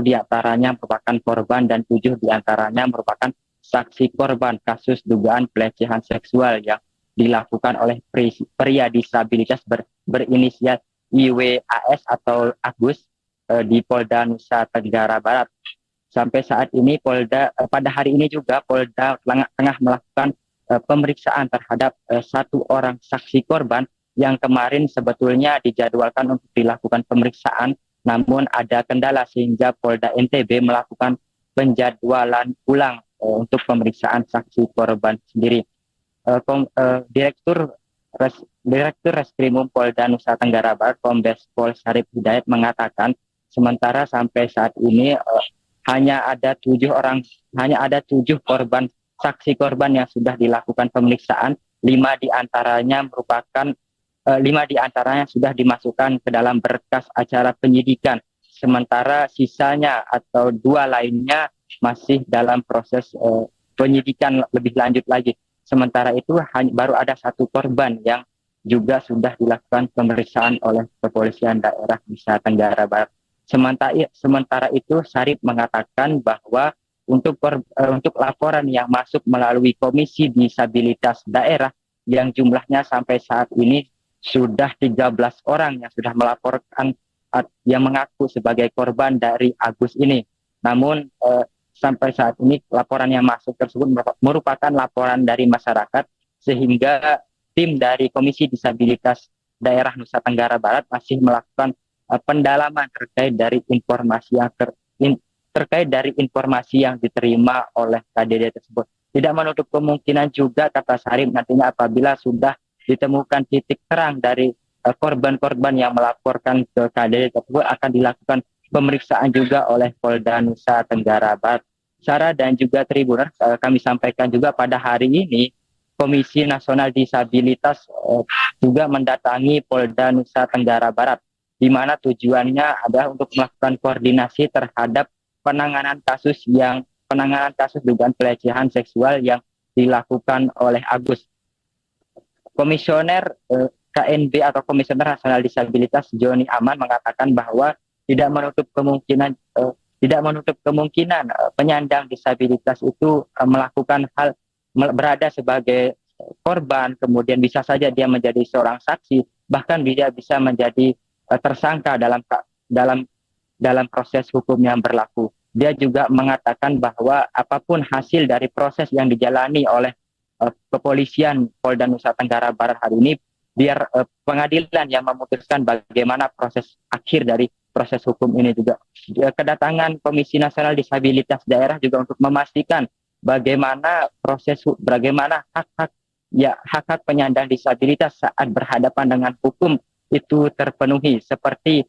diantaranya merupakan korban dan 7 diantaranya merupakan saksi korban kasus dugaan pelecehan seksual yang dilakukan oleh pria disabilitas berinisial IWAS atau Agus di Polda Nusa Tenggara Barat. Sampai saat ini pada hari ini juga Polda tengah melakukan pemeriksaan terhadap 1 orang saksi korban yang kemarin sebetulnya dijadwalkan untuk dilakukan pemeriksaan, namun ada kendala sehingga Polda NTB melakukan penjadwalan ulang untuk pemeriksaan saksi korban sendiri. Direktur Reskrimum Polda Nusa Tenggara Barat Kombes Pol Syarif Hidayat mengatakan sementara sampai saat ini hanya ada 7 korban saksi korban yang sudah dilakukan pemeriksaan. 5 diantaranya sudah dimasukkan ke dalam berkas acara penyidikan, sementara sisanya atau 2 lainnya masih dalam proses penyidikan lebih lanjut lagi. Sementara itu baru ada 1 korban yang juga sudah dilakukan pemeriksaan oleh kepolisian daerah Nusa Tenggara Barat. Sementara itu Syarif mengatakan bahwa untuk laporan yang masuk melalui Komisi Disabilitas Daerah yang jumlahnya sampai saat ini sudah 13 orang yang sudah melaporkan yang mengaku sebagai korban dari Agus ini. Namun sampai saat ini laporan yang masuk tersebut merupakan laporan dari masyarakat, sehingga tim dari Komisi Disabilitas Daerah Nusa Tenggara Barat masih melakukan pendalaman terkait dari informasi yang diterima oleh KDD tersebut. Tidak menutup kemungkinan juga, kata Syarif, nantinya apabila sudah ditemukan titik terang dari korban-korban yang melaporkan ke KDD tersebut akan dilakukan pemeriksaan juga oleh Polda Nusa Tenggara Barat. Sarah dan juga Tribuners, kami sampaikan juga pada hari ini Komisi Nasional Disabilitas juga mendatangi Polda Nusa Tenggara Barat, di mana tujuannya adalah untuk melakukan koordinasi terhadap penanganan kasus dugaan pelecehan seksual yang dilakukan oleh Agus. Komisioner KNB atau Komisioner Nasional Disabilitas Joni Aman mengatakan bahwa tidak menutup kemungkinan penyandang disabilitas itu melakukan hal berada sebagai korban, kemudian bisa saja dia menjadi seorang saksi, bahkan dia bisa menjadi tersangka dalam proses hukum yang berlaku. Dia juga mengatakan bahwa apapun hasil dari proses yang dijalani oleh kepolisian Polda Nusa Tenggara Barat hari ini, biar pengadilan yang memutuskan bagaimana proses akhir dari proses hukum ini juga. Kedatangan Komisi Nasional Disabilitas Daerah juga untuk memastikan bagaimana hak-hak penyandang disabilitas saat berhadapan dengan hukum itu terpenuhi, seperti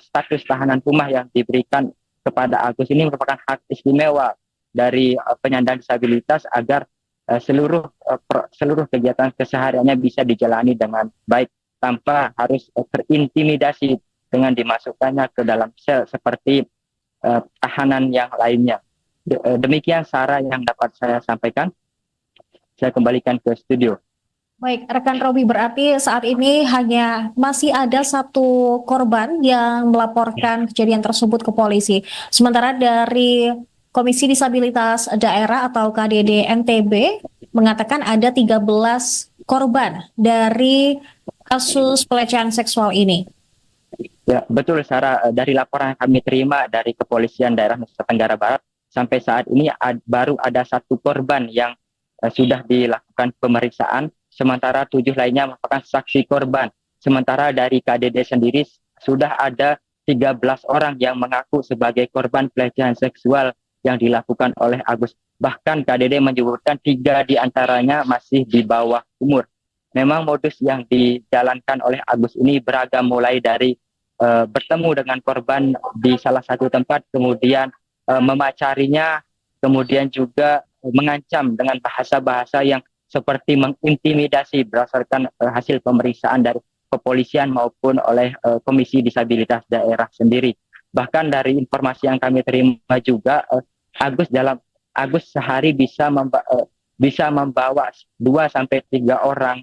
status tahanan rumah yang diberikan kepada Agus ini merupakan hak istimewa dari penyandang disabilitas agar seluruh kegiatan kesehariannya bisa dijalani dengan baik tanpa harus terintimidasi dengan dimasukkannya ke dalam sel seperti tahanan yang lainnya. Demikian Sarah yang dapat saya sampaikan. Saya kembalikan ke studio. Baik, rekan Robi, berarti saat ini hanya masih ada satu korban yang melaporkan kejadian tersebut ke polisi. Sementara dari Komisi Disabilitas Daerah atau KDD NTB mengatakan ada 13 korban dari kasus pelecehan seksual ini. Ya, betul Sarah. Dari laporan yang kami terima dari Kepolisian Daerah Nusa Tenggara Barat, sampai saat ini baru ada satu korban yang sudah dilakukan pemeriksaan, sementara 7 lainnya merupakan saksi korban. Sementara dari KDD sendiri sudah ada 13 orang yang mengaku sebagai korban pelecehan seksual yang dilakukan oleh Agus. Bahkan KDD menyebutkan 3 diantaranya masih di bawah umur. Memang modus yang dijalankan oleh Agus ini beragam, mulai dari bertemu dengan korban di salah satu tempat, kemudian memacarinya, kemudian juga mengancam dengan bahasa-bahasa yang seperti mengintimidasi berdasarkan hasil pemeriksaan dari kepolisian maupun oleh Komisi Disabilitas Daerah sendiri. Bahkan dari informasi yang kami terima juga, Agus sehari bisa membawa 2 sampai 3 orang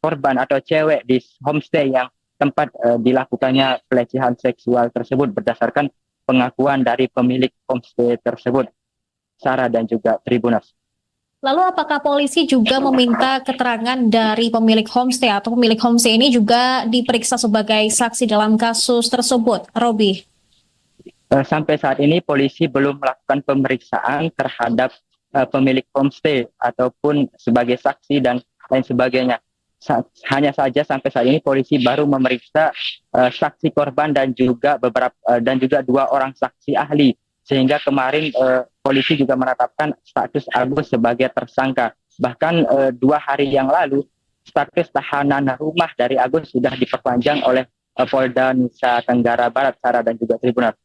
korban atau cewek di homestay yang tempat dilakukannya pelecehan seksual tersebut berdasarkan pengakuan dari pemilik homestay tersebut, Sarah dan juga Tribuners. Lalu apakah polisi juga meminta keterangan dari pemilik homestay atau pemilik homestay ini juga diperiksa sebagai saksi dalam kasus tersebut, Robi? Sampai saat ini polisi belum melakukan pemeriksaan terhadap pemilik homestay ataupun sebagai saksi dan lain sebagainya. Hanya saja sampai saat ini polisi baru memeriksa saksi korban dan juga 2 orang saksi ahli, sehingga kemarin polisi juga menetapkan status Agus sebagai tersangka. Bahkan 2 hari yang lalu status tahanan rumah dari Agus sudah diperpanjang oleh Polda Nusa Tenggara Barat, Sarah dan juga Tribuners.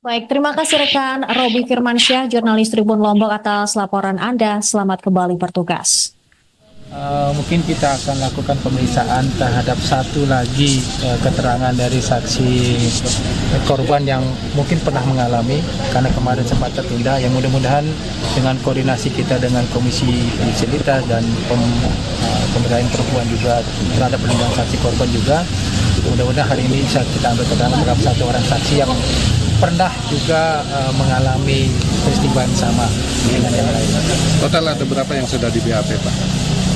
Baik, terima kasih rekan Robi Firmansyah, jurnalis Tribun Lombok atas laporan Anda. Selamat kembali bertugas. Mungkin kita akan lakukan pemeriksaan terhadap satu lagi keterangan dari saksi korban yang mungkin pernah mengalami, karena kemarin sempat tertunda. Yang mudah-mudahan dengan koordinasi kita dengan Komisi Disabilitas dan Pemberdayaan Perempuan juga terhadap perlindungan saksi korban juga, mudah-mudahan hari ini bisa kita ambil keterangan terhadap satu orang saksi yang pernah juga mengalami peristiwa yang sama dengan yang lain. Total ada berapa yang sudah di BAP, Pak?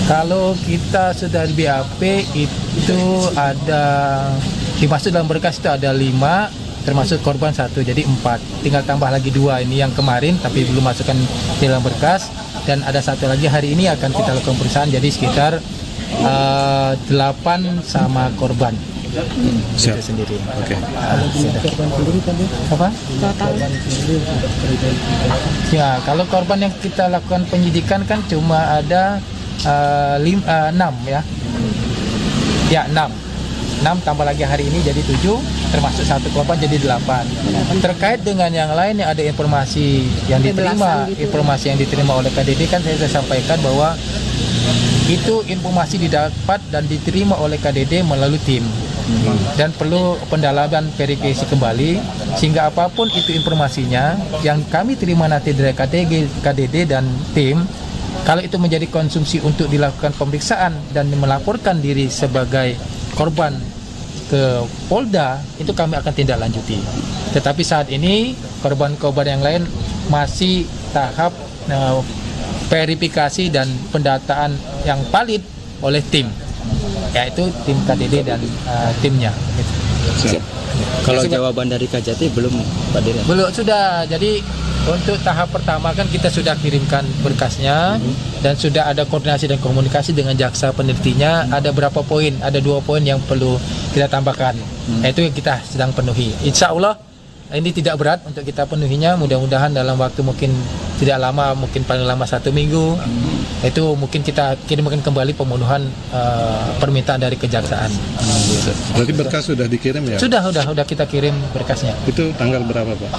Kalau kita sudah di BAP itu ada, dimasuk dalam berkas itu ada 5, termasuk korban 1, jadi 4. Tinggal tambah lagi 2 ini yang kemarin tapi belum masukkan di dalam berkas, dan ada 1 lagi hari ini akan kita lakukan pemeriksaan, jadi sekitar 8 sama korban. Siap. Itu sendiri. Oke. Apa? Ya, kalau korban yang kita lakukan penyidikan kan cuma ada 6 ya. Ya, 6 tambah lagi hari ini jadi 7, termasuk 1 korban jadi 8. Terkait dengan yang lain yang ada informasi yang diterima, informasi yang diterima oleh KDD kan saya sudah sampaikan bahwa itu informasi didapat dan diterima oleh KDD melalui tim. Dan perlu pendalaman verifikasi kembali, sehingga apapun itu informasinya yang kami terima nanti dari KDD dan tim, kalau itu menjadi konsumsi untuk dilakukan pemeriksaan dan melaporkan diri sebagai korban ke Polda, itu kami akan tindak lanjuti. Tetapi saat ini korban-korban yang lain masih tahap verifikasi dan pendataan yang valid oleh tim, yaitu tim KDD dan timnya. Siap. Kalau jawaban dari Kajati belum, Pak Dir? Belum, sudah. Jadi untuk tahap pertama kan kita sudah kirimkan berkasnya dan sudah ada koordinasi dan komunikasi dengan jaksa penelitinya. Ada berapa poin? Ada 2 poin yang perlu kita tambahkan. Itu yang kita sedang penuhi. Insya Allah ini tidak berat untuk kita penuhinya. Mudah-mudahan dalam waktu mungkin tidak lama, mungkin paling lama 1 minggu. Itu mungkin kita kirimkan kembali pemenuhan permintaan dari kejaksaan. Berarti berkas sudah dikirim ya? Sudah kita kirim berkasnya. Itu tanggal berapa, Pak?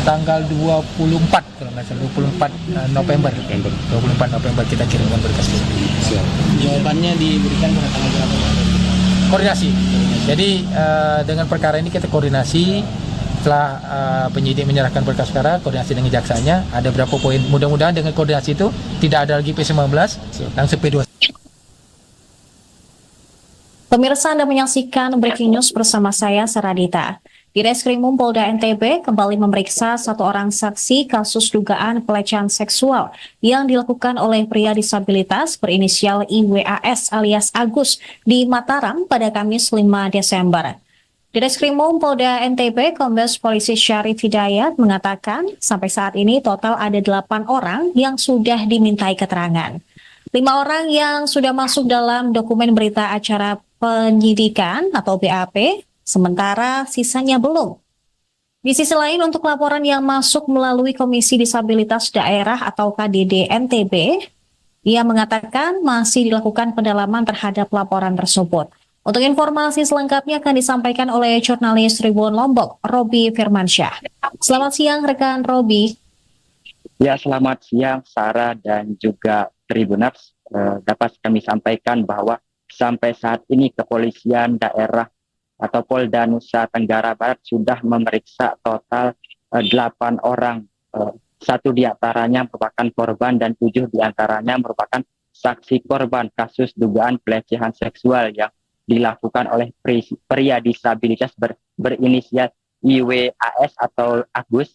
Tanggal 24 kalau nggak salah, 24 November. 24 November kita kirimkan berkasnya. Siap. Jawabannya diberikan pada tanggal berapa? Koordinasi. Jadi dengan perkara ini kita koordinasi setelah penyidik menyerahkan berkas perkara, koordinasi dengan jaksanya, ada berapa poin. Mudah-mudahan dengan koordinasi itu tidak ada lagi P19 langsung P2. Pemirsa, Anda menyaksikan Breaking News bersama saya, Saradita. Direskrimum Polda NTB kembali memeriksa satu orang saksi kasus dugaan pelecehan seksual yang dilakukan oleh pria disabilitas berinisial IWAS alias Agus di Mataram pada Kamis 5 Desember. Direskrimum Polda NTB Kombes Polisi Syarif Hidayat mengatakan sampai saat ini total ada 8 orang yang sudah dimintai keterangan. 5 orang yang sudah masuk dalam dokumen berita acara penyidikan atau BAP, sementara sisanya belum. Di sisi lain, untuk laporan yang masuk melalui Komisi Disabilitas Daerah atau KDD NTB, ia mengatakan masih dilakukan pendalaman terhadap laporan tersebut. Untuk informasi selengkapnya akan disampaikan oleh jurnalis Tribun Lombok, Robi Firmansyah. Selamat siang rekan Robi. Ya, selamat siang Sarah dan juga Tribuners. Dapat kami sampaikan bahwa sampai saat ini kepolisian daerah atau Polda Nusa Tenggara Barat sudah memeriksa total 8 orang. 1 diantaranya merupakan korban dan 7 diantaranya merupakan saksi korban kasus dugaan pelecehan seksual yang dilakukan oleh pria disabilitas berinisial IWAS atau Agus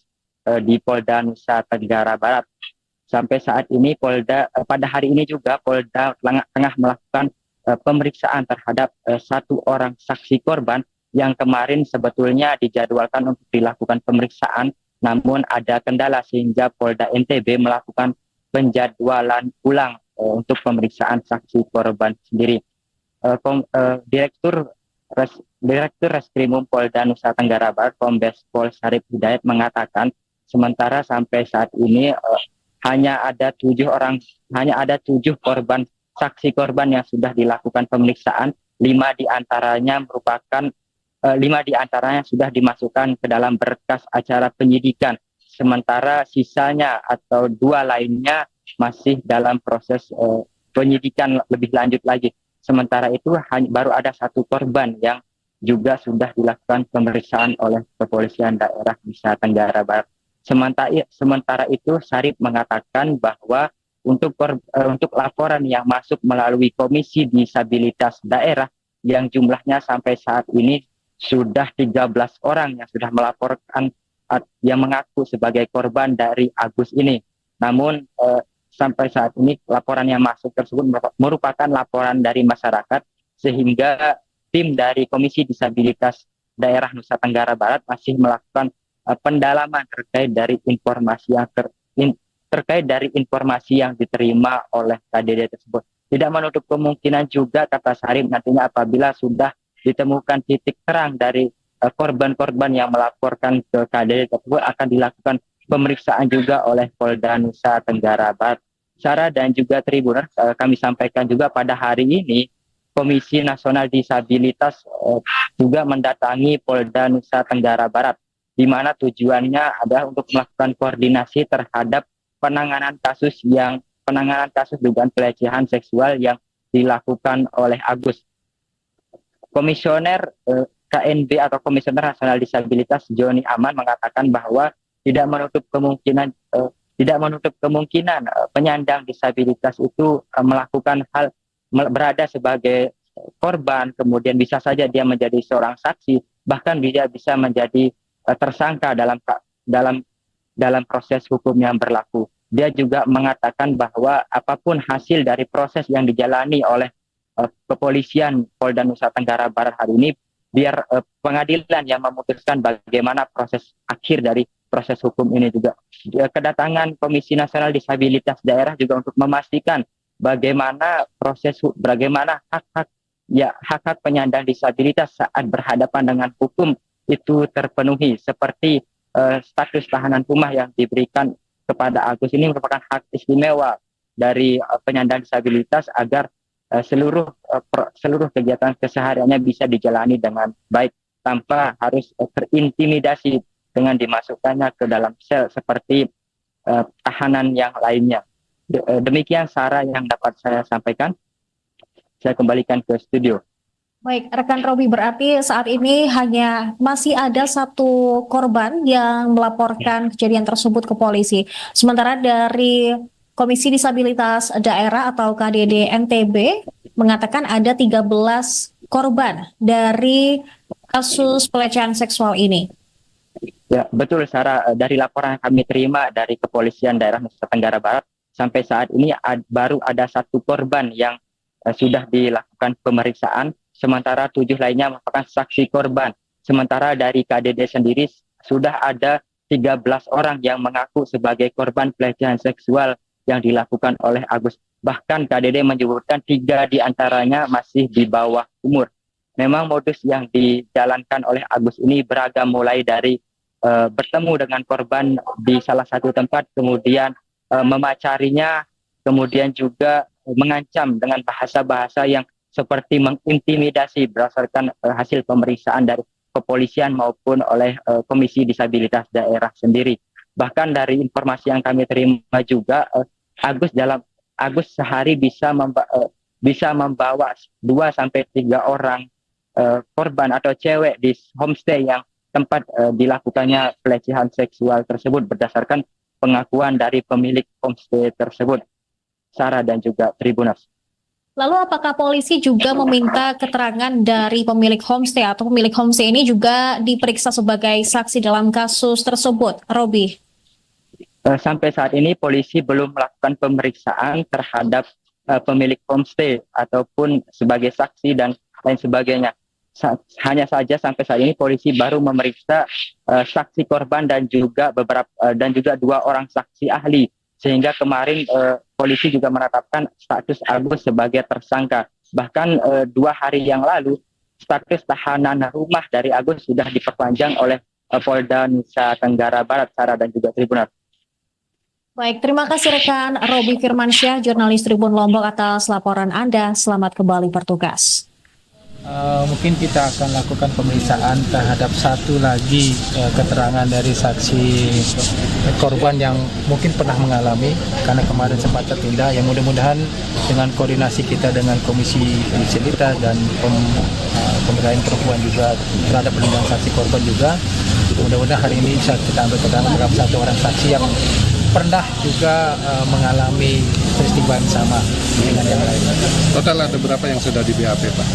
di Polda Nusa Tenggara Barat. Sampai saat ini pada hari ini juga Polda tengah melakukan pemeriksaan terhadap 1 orang saksi korban yang kemarin sebetulnya dijadwalkan untuk dilakukan pemeriksaan, namun ada kendala sehingga Polda NTB melakukan penjadwalan ulang untuk pemeriksaan saksi korban sendiri. Direktur Reskrimum Polda Nusa Tenggara Barat Kombes Pol Syarif Hidayat mengatakan sementara sampai saat ini hanya ada 7 korban saksi korban yang sudah dilakukan pemeriksaan. 5 diantaranya sudah dimasukkan ke dalam berkas acara penyidikan, sementara sisanya atau 2 lainnya masih dalam proses penyidikan lebih lanjut lagi. Sementara itu baru ada 1 korban yang juga sudah dilakukan pemeriksaan oleh kepolisian daerah Nusa Tenggara Barat. Sementara itu Syarif mengatakan bahwa untuk laporan yang masuk melalui Komisi Disabilitas Daerah yang jumlahnya sampai saat ini sudah 13 orang yang sudah melaporkan yang mengaku sebagai korban dari Agus ini. Namun sampai saat ini laporan yang masuk tersebut merupakan laporan dari masyarakat, sehingga tim dari Komisi Disabilitas Daerah Nusa Tenggara Barat masih melakukan pendalaman terkait dari informasi yang diterima oleh KDD tersebut. Tidak menutup kemungkinan juga, kata Syarif, nantinya apabila sudah ditemukan titik terang dari korban-korban yang melaporkan ke KDD tersebut akan dilakukan pemeriksaan juga oleh Polda Nusa Tenggara Barat. Sarah dan juga Tribuners, kami sampaikan juga pada hari ini Komisi Nasional Disabilitas juga mendatangi Polda Nusa Tenggara Barat, di mana tujuannya adalah untuk melakukan koordinasi terhadap penanganan kasus dugaan pelecehan seksual yang dilakukan oleh Agus. Komisioner KNB atau Komisioner Nasional Disabilitas Joni Aman mengatakan bahwa tidak menutup kemungkinan penyandang disabilitas itu melakukan hal berada sebagai korban, kemudian bisa saja dia menjadi seorang saksi, bahkan dia bisa menjadi tersangka dalam proses hukum yang berlaku. Dia juga mengatakan bahwa apapun hasil dari proses yang dijalani oleh kepolisian Polda Nusa Tenggara Barat hari ini, biar pengadilan yang memutuskan bagaimana proses akhir dari proses hukum ini juga. Kedatangan Komisi Nasional Disabilitas Daerah juga untuk memastikan bagaimana hak-hak penyandang disabilitas saat berhadapan dengan hukum itu terpenuhi, seperti status tahanan rumah yang diberikan kepada Agus ini merupakan hak istimewa dari penyandang disabilitas agar seluruh kegiatan kesehariannya bisa dijalani dengan baik tanpa harus terintimidasi dengan dimasukkannya ke dalam sel seperti tahanan yang lainnya. Demikian Sarah yang dapat saya sampaikan. Saya kembalikan ke studio. Baik, rekan Robi, berarti saat ini hanya masih ada satu korban yang melaporkan kejadian tersebut ke polisi. Sementara dari Komisi Disabilitas Daerah atau KDD NTB mengatakan ada 13 korban dari kasus pelecehan seksual ini. Ya, betul Sarah. Dari laporan yang kami terima dari Kepolisian Daerah Nusa Tenggara Barat, sampai saat ini baru ada satu korban yang sudah dilakukan pemeriksaan, sementara 7 lainnya merupakan saksi korban. Sementara dari KDD sendiri sudah ada 13 orang yang mengaku sebagai korban pelecehan seksual yang dilakukan oleh Agus. Bahkan KDD menyebutkan 3 diantaranya masih di bawah umur. Memang modus yang dijalankan oleh Agus ini beragam, mulai dari bertemu dengan korban di salah satu tempat, kemudian memacarinya, kemudian juga mengancam dengan bahasa-bahasa yang seperti mengintimidasi berdasarkan hasil pemeriksaan dari kepolisian maupun oleh Komisi Disabilitas Daerah sendiri. Bahkan dari informasi yang kami terima juga, Agus sehari bisa membawa 2 sampai 3 orang korban atau cewek di homestay yang tempat dilakukannya pelecehan seksual tersebut, berdasarkan pengakuan dari pemilik homestay tersebut, Sarah dan juga Tribuners. Lalu apakah polisi juga meminta keterangan dari pemilik homestay atau pemilik homestay ini juga diperiksa sebagai saksi dalam kasus tersebut, Robi? Sampai saat ini polisi belum melakukan pemeriksaan terhadap pemilik homestay ataupun sebagai saksi dan lain sebagainya. Hanya saja sampai saat ini polisi baru memeriksa saksi korban dan juga 2 orang saksi ahli, sehingga kemarin polisi juga menetapkan status Agus sebagai tersangka. Bahkan 2 hari yang lalu status tahanan rumah dari Agus sudah diperpanjang oleh Polda Nusa Tenggara Barat, Sarah dan juga Tribunal. Baik, terima kasih rekan Robi Firmansyah, jurnalis Tribun Lombok, atas laporan Anda. Selamat kembali bertugas. Mungkin kita akan lakukan pemeriksaan terhadap satu lagi keterangan dari saksi korban yang mungkin pernah mengalami, karena kemarin sempat tertunda. Yang mudah-mudahan dengan koordinasi kita dengan Komisi Disabilitas dan Pemberdayaan Perempuan juga terhadap perlindungan saksi korban juga, mudah-mudahan hari ini bisa kita ambil keterangan terhadap satu orang saksi yang pernah juga mengalami peristiwa yang sama dengan yang lain. Total ada berapa yang sudah di BAP, Pak?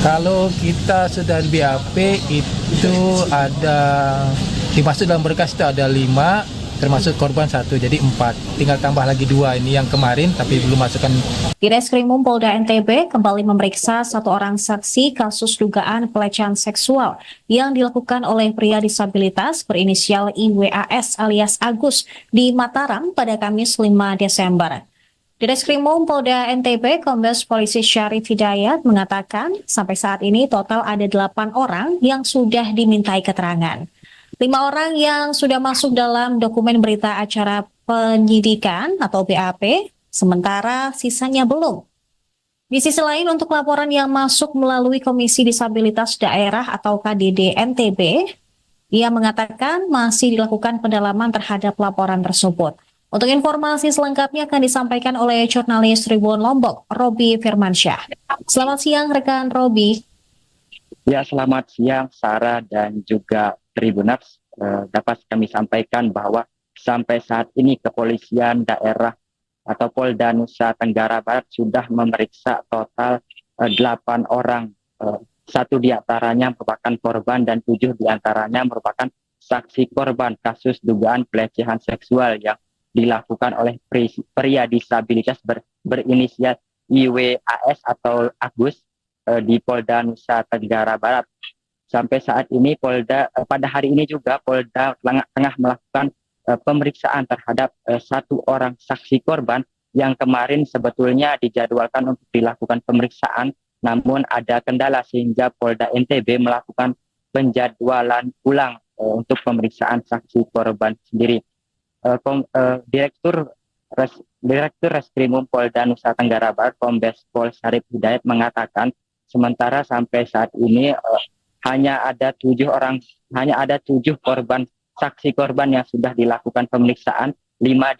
Kalau kita sudah di BAP itu ada, dimasuk dalam berkas itu ada 5, termasuk korban 1, jadi 4. Tinggal tambah lagi 2 ini yang kemarin tapi belum masukkan. Direskrimum Polda NTB kembali memeriksa 1 orang saksi kasus dugaan pelecehan seksual yang dilakukan oleh pria disabilitas berinisial IWAS alias Agus di Mataram pada Kamis 5 Desember. Direskrimum Polda NTB Kombes Polisi Syarif Hidayat mengatakan sampai saat ini total ada 8 orang yang sudah dimintai keterangan. 5 orang yang sudah masuk dalam dokumen berita acara penyidikan atau BAP, sementara sisanya belum. Di sisi lain, untuk laporan yang masuk melalui Komisi Disabilitas Daerah atau KDD NTB, ia mengatakan masih dilakukan pendalaman terhadap laporan tersebut. Untuk informasi selengkapnya akan disampaikan oleh jurnalis Tribun Lombok, Robi Firmansyah. Selamat siang rekan Robi. Ya, selamat siang Sarah dan juga Tribuners. Dapat kami sampaikan bahwa sampai saat ini Kepolisian Daerah atau Polda Nusa Tenggara Barat sudah memeriksa total 8 orang. 1 diantaranya merupakan korban dan 7 diantaranya merupakan saksi korban kasus dugaan pelecehan seksual yang dilakukan oleh pria disabilitas berinisial IWAS atau Agus di Polda Nusa Tenggara Barat. Sampai saat ini pada hari ini juga Polda tengah melakukan pemeriksaan terhadap 1 orang saksi korban yang kemarin sebetulnya dijadwalkan untuk dilakukan pemeriksaan, namun ada kendala sehingga Polda NTB melakukan penjadwalan ulang untuk pemeriksaan saksi korban sendiri. Direktur Reskrimum Polda Nusa Tenggara Barat Kombes Pol Syarif Hidayat mengatakan sementara sampai saat ini hanya ada 7 korban saksi korban yang sudah dilakukan pemeriksaan. 5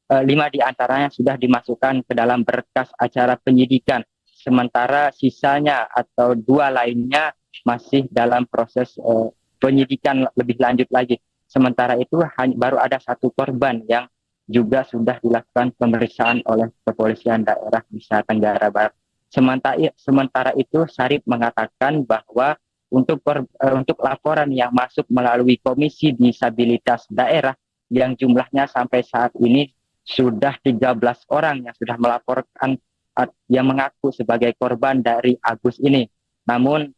diantaranya sudah dimasukkan ke dalam berkas acara penyidikan, sementara sisanya atau 2 lainnya masih dalam proses penyidikan lebih lanjut lagi. Sementara itu baru ada 1 korban yang juga sudah dilakukan pemeriksaan oleh kepolisian daerah Nusa Tenggara Barat. Sementara itu Sarip mengatakan bahwa untuk laporan yang masuk melalui Komisi Disabilitas Daerah yang jumlahnya sampai saat ini sudah 13 orang yang sudah melaporkan yang mengaku sebagai korban dari Agus ini. Namun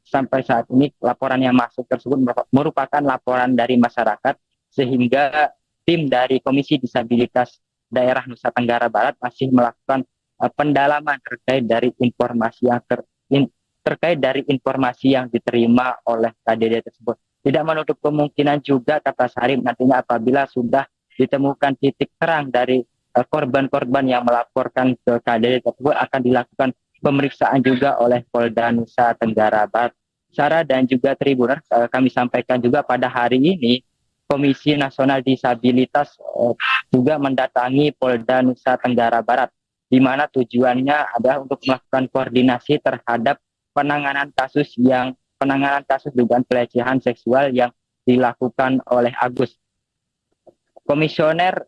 sampai saat ini laporan yang masuk tersebut merupakan laporan dari masyarakat, sehingga tim dari Komisi Disabilitas Daerah Nusa Tenggara Barat masih melakukan pendalaman terkait dari informasi yang diterima oleh KDD tersebut. Tidak menutup kemungkinan juga, kata Sarip, nantinya apabila sudah ditemukan titik terang dari korban-korban yang melaporkan ke KDD tersebut akan dilakukan pemeriksaan juga oleh Polda Nusa Tenggara Barat. Sarah dan juga Tribuners, kami sampaikan juga pada hari ini Komisi Nasional Disabilitas juga mendatangi Polda Nusa Tenggara Barat, di mana tujuannya adalah untuk melakukan koordinasi terhadap penanganan kasus dugaan pelecehan seksual yang dilakukan oleh Agus. Komisioner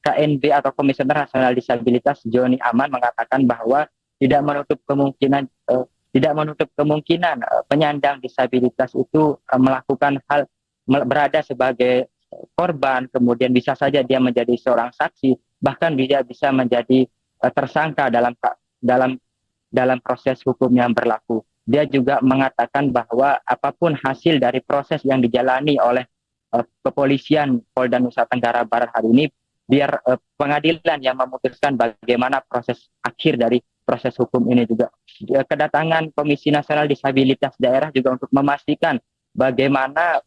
KNB atau Komisioner Nasional Disabilitas Joni Aman mengatakan bahwa tidak menutup kemungkinan penyandang disabilitas itu melakukan hal berada sebagai korban, kemudian bisa saja dia menjadi seorang saksi, bahkan dia bisa menjadi tersangka dalam proses hukum yang berlaku. Dia juga mengatakan bahwa apapun hasil dari proses yang dijalani oleh kepolisian Polda Nusa Tenggara Barat hari ini, biar pengadilan yang memutuskan bagaimana proses akhir dari proses hukum ini juga. Kedatangan Komisi Nasional Disabilitas Daerah juga untuk memastikan bagaimana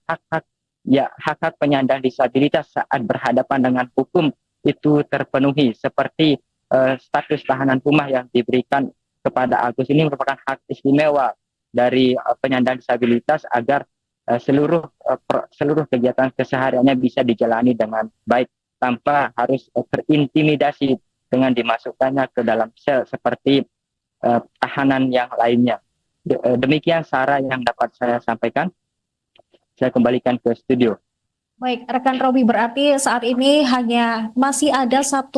hak-hak penyandang disabilitas saat berhadapan dengan hukum itu terpenuhi, seperti status tahanan rumah yang diberikan kepada Agus ini merupakan hak istimewa dari penyandang disabilitas agar seluruh kegiatan kesehariannya bisa dijalani dengan baik tanpa harus terintimidasi dengan dimasukkannya ke dalam sel seperti tahanan yang lainnya. Demikian Sarah yang dapat saya sampaikan. Saya kembalikan ke studio. Baik, rekan Robi, berarti saat ini hanya masih ada 1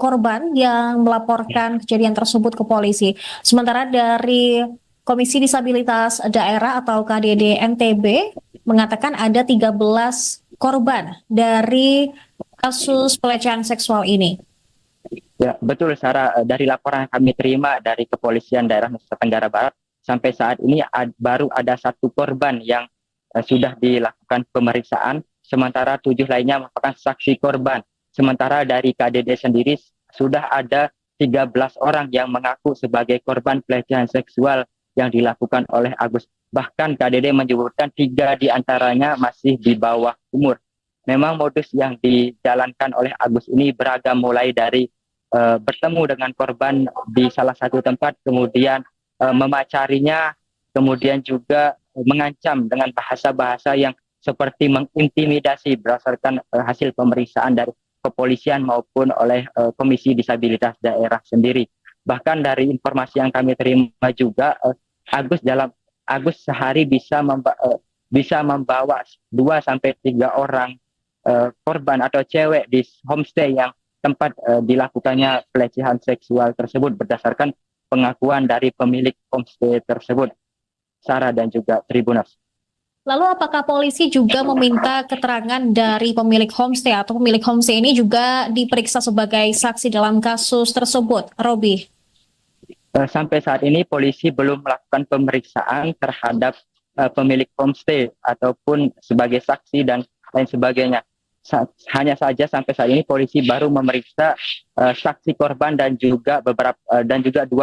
korban yang melaporkan kejadian tersebut ke polisi. Sementara dari Komisi Disabilitas Daerah atau KDD NTB mengatakan ada 13 korban dari kasus pelecehan seksual ini. Ya, betul Sarah. Dari laporan yang kami terima dari Kepolisian Daerah Nusa Tenggara Barat, sampai saat ini baru ada 1 korban yang sudah dilakukan pemeriksaan, sementara 7 lainnya merupakan saksi korban. Sementara dari KDD sendiri sudah ada 13 orang yang mengaku sebagai korban pelecehan seksual yang dilakukan oleh Agus. Bahkan KDD menyebutkan 3 diantaranya masih di bawah umur. Memang modus yang dijalankan oleh Agus ini beragam, mulai dari bertemu dengan korban di salah satu tempat, kemudian memacarinya, kemudian juga mengancam dengan bahasa-bahasa yang seperti mengintimidasi berdasarkan hasil pemeriksaan dari kepolisian maupun oleh Komisi Disabilitas Daerah sendiri. Bahkan dari informasi yang kami terima juga, Agus sehari bisa membawa 2-3 orang korban atau cewek di homestay yang tempat dilakukannya pelecehan seksual tersebut berdasarkan pengakuan dari pemilik homestay tersebut. Sarah dan juga Tribuners. Lalu apakah polisi juga meminta keterangan dari pemilik homestay atau pemilik homestay ini juga diperiksa sebagai saksi dalam kasus tersebut, Robi? Sampai saat ini polisi belum melakukan pemeriksaan terhadap pemilik homestay ataupun sebagai saksi dan lain sebagainya. Hanya saja sampai saat ini polisi baru memeriksa saksi korban dan juga 2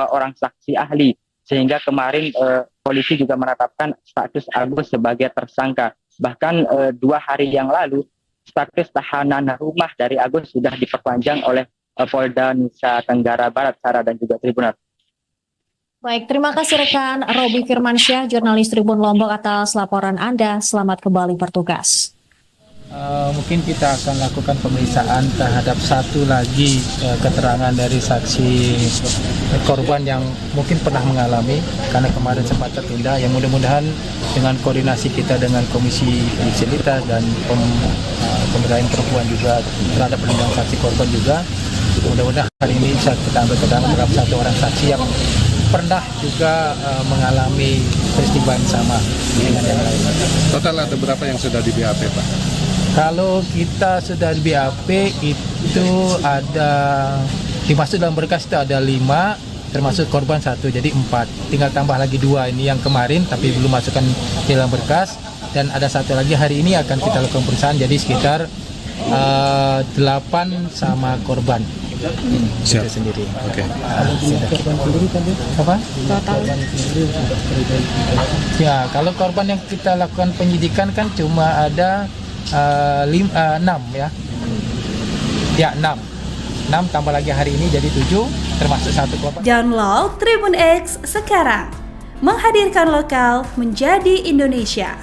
orang saksi ahli, sehingga kemarin polisi juga menetapkan status Agus sebagai tersangka. Bahkan 2 hari yang lalu status tahanan rumah dari Agus sudah diperpanjang oleh Polda Nusa Tenggara Barat, Sarah dan juga Tribuners. Baik, terima kasih rekan Robi Firmansyah, jurnalis Tribun Lombok atas laporan Anda. Selamat kembali bertugas. Mungkin kita akan lakukan pemeriksaan terhadap satu lagi keterangan dari saksi korban yang mungkin pernah mengalami karena kemarin sempat tertunda. Yang mudah-mudahan dengan koordinasi kita dengan Komisi Disabilitas dan Pemberdayaan Perempuan juga terhadap perlindungan saksi korban juga, mudah-mudahan hari ini bisa kita ambil keterangan terhadap satu orang saksi yang pernah juga mengalami peristiwa yang sama dengan yang lain. Total ada berapa yang sudah di BAP, Pak? Kalau kita sudah di BAP itu ada dimasuk dalam berkas itu ada 5, termasuk korban 1, jadi 4. Tinggal tambah lagi 2 ini yang kemarin tapi belum masukkan di dalam berkas, dan ada 1 lagi hari ini akan kita lakukan pemeriksaan, jadi sekitar 8 sama korban. Siap. Itu sendiri. Oke. Apa? Total. Ya, kalau korban yang kita lakukan penyidikan kan cuma ada 6 ya. Ya, 6 tambah lagi hari ini jadi 7, termasuk 1 korban. Download Tribun X sekarang. Menghadirkan lokal menjadi Indonesia.